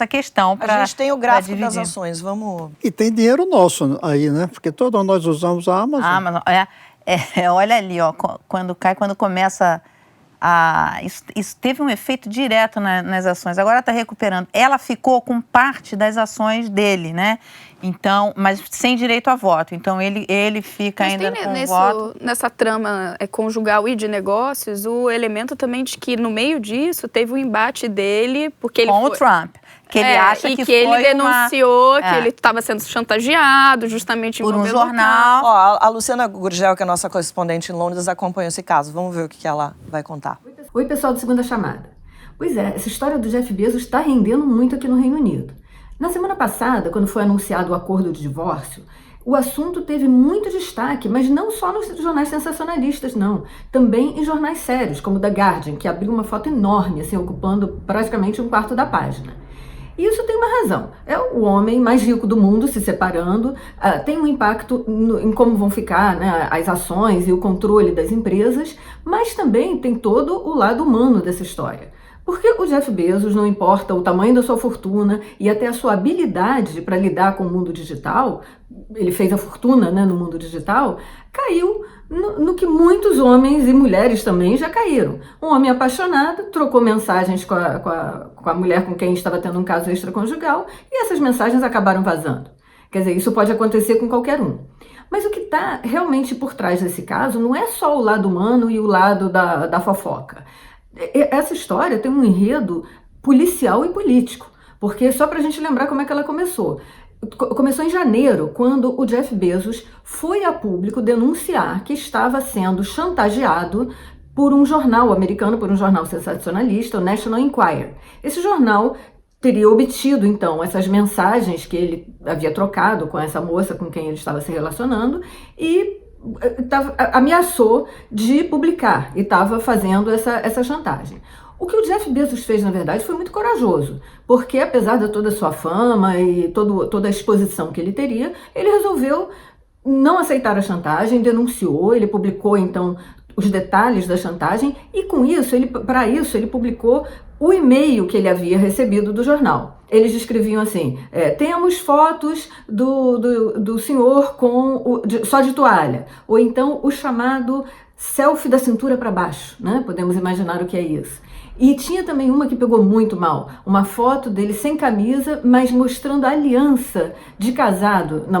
questão. A gente tem o gráfico das ações, vamos... E tem dinheiro nosso aí, né? Porque todos nós usamos a Amazon. A Amazon, olha ali, ó, quando começa... Isso teve um efeito direto nas ações. Agora está recuperando. Ela ficou com parte das ações dele, né? Então, mas sem direito a voto. Então ele fica mas ainda tem com voto. Nessa trama conjugal e de negócios, o elemento também de que no meio disso teve um embate dele, porque ele com o Trump. Que ele acha que ele denunciou que ele estava sendo chantageado, justamente por um jornal. Ó, a Luciana Gurgel, que é a nossa correspondente em Londres, acompanha esse caso. Vamos ver o que ela vai contar. Oi, pessoal do Segunda Chamada. Pois é, essa história do Jeff Bezos está rendendo muito aqui no Reino Unido. Na semana passada, quando foi anunciado o acordo de divórcio, o assunto teve muito destaque, mas não só nos jornais sensacionalistas, não. Também em jornais sérios, como o The Guardian, que abriu uma foto enorme, assim, ocupando praticamente um quarto da página. E isso tem uma razão. É o homem mais rico do mundo se separando, tem um impacto em como vão ficar, né, as ações e o controle das empresas, mas também tem todo o lado humano dessa história. Porque o Jeff Bezos, não importa o tamanho da sua fortuna e até a sua habilidade para lidar com o mundo digital, ele fez a fortuna, né, no mundo digital, caiu no que muitos homens e mulheres também já caíram. Um homem apaixonado trocou mensagens com a mulher com quem estava tendo um caso extraconjugal e essas mensagens acabaram vazando. Quer dizer, isso pode acontecer com qualquer um. Mas o que está realmente por trás desse caso não é só o lado humano e o lado da fofoca. Essa história tem um enredo policial e político, porque só para a gente lembrar como é que ela começou. Começou em janeiro, quando o Jeff Bezos foi a público denunciar que estava sendo chantageado por um jornal americano, por um jornal sensacionalista, o National Enquirer. Esse jornal teria obtido, então, essas mensagens que ele havia trocado com essa moça com quem ele estava se relacionando e ameaçou de publicar e estava fazendo essa chantagem. O que o Jeff Bezos fez, na verdade, foi muito corajoso, porque apesar de toda a sua fama e toda a exposição que ele teria, ele resolveu não aceitar a chantagem, denunciou, ele publicou, então, os detalhes da chantagem e, com isso, ele publicou o e-mail que ele havia recebido do jornal. Eles descreviam assim, temos fotos do senhor só de toalha, ou então o chamado selfie da cintura para baixo, né? Podemos imaginar o que é isso. E tinha também uma que pegou muito mal, uma foto dele sem camisa, mas mostrando a aliança de casado na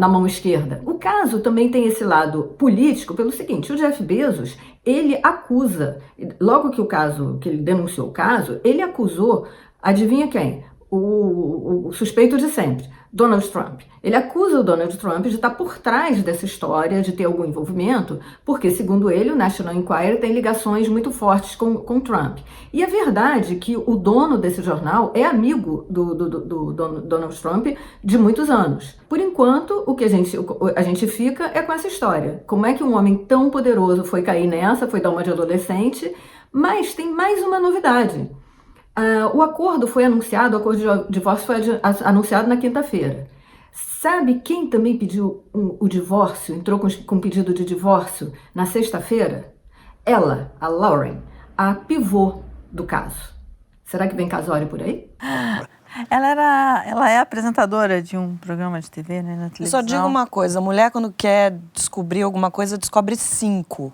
mão esquerda. O caso também tem esse lado político pelo seguinte, o Jeff Bezos, ele acusa, logo que ele denunciou o caso, ele acusou, adivinha quem? O suspeito de sempre, Donald Trump. Ele acusa o Donald Trump de estar por trás dessa história, de ter algum envolvimento, porque, segundo ele, o National Enquirer tem ligações muito fortes com Trump. E a verdade é que o dono desse jornal é amigo do Donald Trump de muitos anos. Por enquanto, o que a gente fica é com essa história. Como é que um homem tão poderoso foi cair nessa, foi dar uma de adolescente, mas tem mais uma novidade. O acordo foi anunciado, o acordo de divórcio foi anunciado na quinta-feira. Sabe quem também pediu o divórcio, entrou com pedido de divórcio na sexta-feira? Ela, a Lauren, a pivô do caso. Será que vem casório por aí? Ela é apresentadora de um programa de TV, né, na televisão. Eu só digo uma coisa, a mulher quando quer descobrir alguma coisa, descobre 5.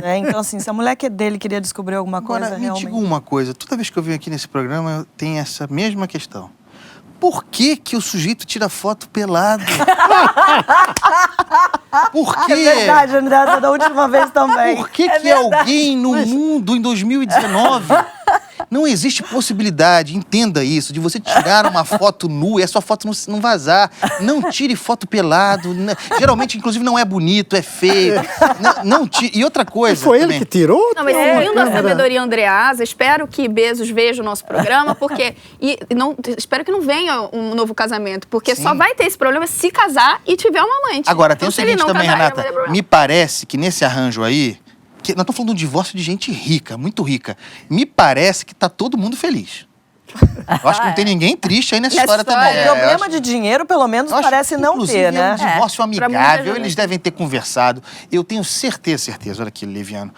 Né? Então, assim, se a mulher dele queria descobrir alguma coisa, Agora, me realmente... diga uma coisa, toda vez que eu venho aqui nesse programa, eu tenho essa mesma questão. Por que que o sujeito tira foto pelado? Por quê? É verdade, Andressa, da última vez também. Por que que alguém no mundo, em 2019, não existe possibilidade, entenda isso, de você tirar uma foto nua e a sua foto não vazar. Não tire foto pelado. Geralmente, inclusive, não é bonito, é feio. Não tire. E outra coisa Foi também. ele que tirou? Não, mas seguindo a sabedoria Andreasa, espero que Bezos veja o nosso programa, porque... espero que não venha um novo casamento, porque só vai ter esse problema se casar e tiver uma amante. Agora, tem Então, o se ele seguinte não também, casar, Renata. vai ter problema. Me parece que nesse arranjo aí, que nós estamos falando de um divórcio de gente rica, muito rica. Me parece que tá todo mundo feliz. Eu acho que não tem ninguém triste aí nessa história também. O problema de dinheiro, pelo menos, parece não inclusive, ter, né? É um divórcio muita amigável, gente. eles devem ter conversado. Eu tenho certeza, olha aqui, Liviano.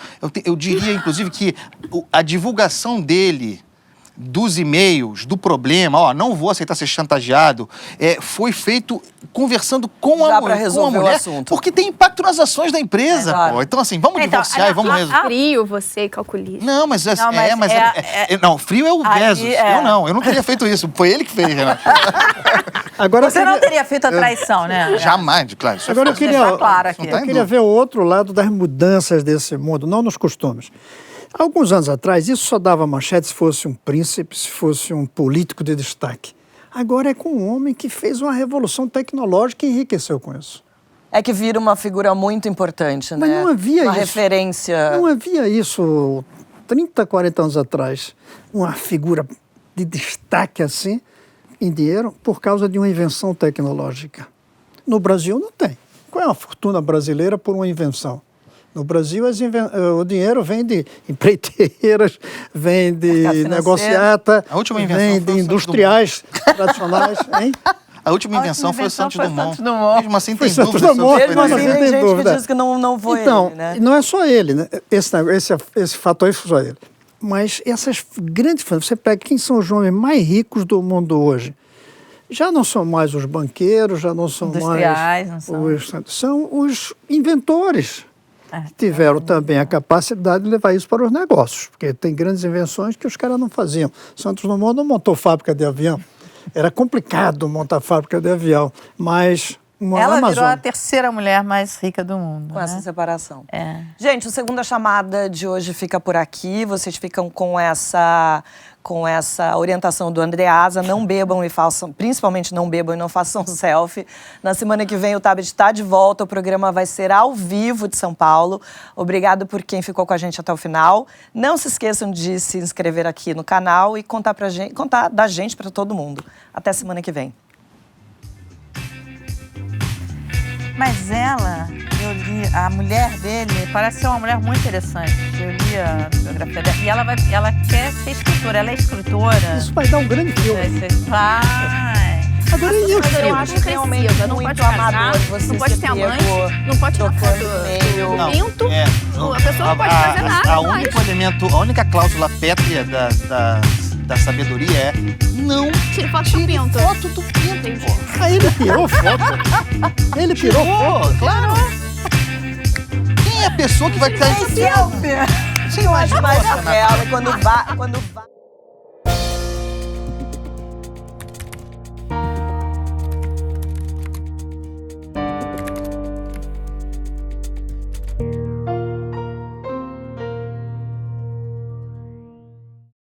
Eu diria, inclusive, que a divulgação dele dos e-mails, do problema, não vou aceitar ser chantageado, foi feito conversando com a mulher, resolver o assunto. porque tem impacto nas ações da empresa, claro. pô. Então, assim, vamos divorciar e vamos resolver. Frio você, calculista. Não, mas não, frio é o Bezos. Eu não teria feito isso. Foi ele que fez, Renato. Agora, Você não teria feito a traição, né? Jamais, claro. Isso Agora eu queria, claro aqui. Não tá em eu queria dúvida. ver o outro lado das mudanças desse mundo, não nos costumes. Alguns anos atrás, isso só dava manchete se fosse um príncipe, se fosse um político de destaque. Agora é com um homem que fez uma revolução tecnológica e enriqueceu com isso. É que vira uma figura muito importante, Mas né? não havia uma isso. referência. Não havia isso 30, 40 anos atrás. Uma figura de destaque assim, em dinheiro, por causa de uma invenção tecnológica. No Brasil não tem. Qual é a fortuna brasileira por uma invenção? No Brasil, o dinheiro vem de empreiteiras, vem de negociata, A última invenção vem foi de o industriais tradicionais, hein? A última invenção foi o Santos Dumont. Mesmo assim, Foi tem Santos dúvida Dumont. sobre Mesmo assim, Mas tem tem gente dúvida. que diz que não foi Então, ele, né? não é só ele, né? Esse fator aí foi só ele. Mas essas grandes famílias, você pega quem são os homens mais ricos do mundo hoje. Já não são mais os banqueiros, já não são Industriais, mais não são. são os inventores. Tiveram também a capacidade de levar isso para os negócios, porque tem grandes invenções que os caras não faziam. Santos Dumont não montou fábrica de avião. Era complicado montar fábrica de avião, mas Ela virou a Amazônia. terceira mulher mais rica do mundo. Com né? essa separação. É. Gente, o Segunda Chamada de hoje fica por aqui. Vocês ficam com essa orientação do Andreasa. Não bebam e façam, principalmente não bebam e não façam selfie. Na semana que vem o Tabet está de volta. O programa vai ser ao vivo de São Paulo. Obrigado por quem ficou com a gente até o final. Não se esqueçam de se inscrever aqui no canal e contar da gente para todo mundo. Até semana que vem. Mas ela, eu li, a mulher dele parece ser uma mulher muito interessante. Eu li a biografia dela. E ela quer ser escritora, ela é escritora. Isso vai dar um grande filme. Vai. Agora, e os Eu filmes? acho realmente não muito pode casar, amador você não pode ser ter amante, pego não pode ter tocando foto e-mail. do pinto. Não, A pessoa não pode fazer nada A mais. único elemento, a única cláusula pétrea da sabedoria é não Tire foto do pinto. foto do pinto, pô. Aí ele tirou foto. Ele tirou foto. Claro. Quem é a pessoa que vai estar... Eu acho mais ela quando vai.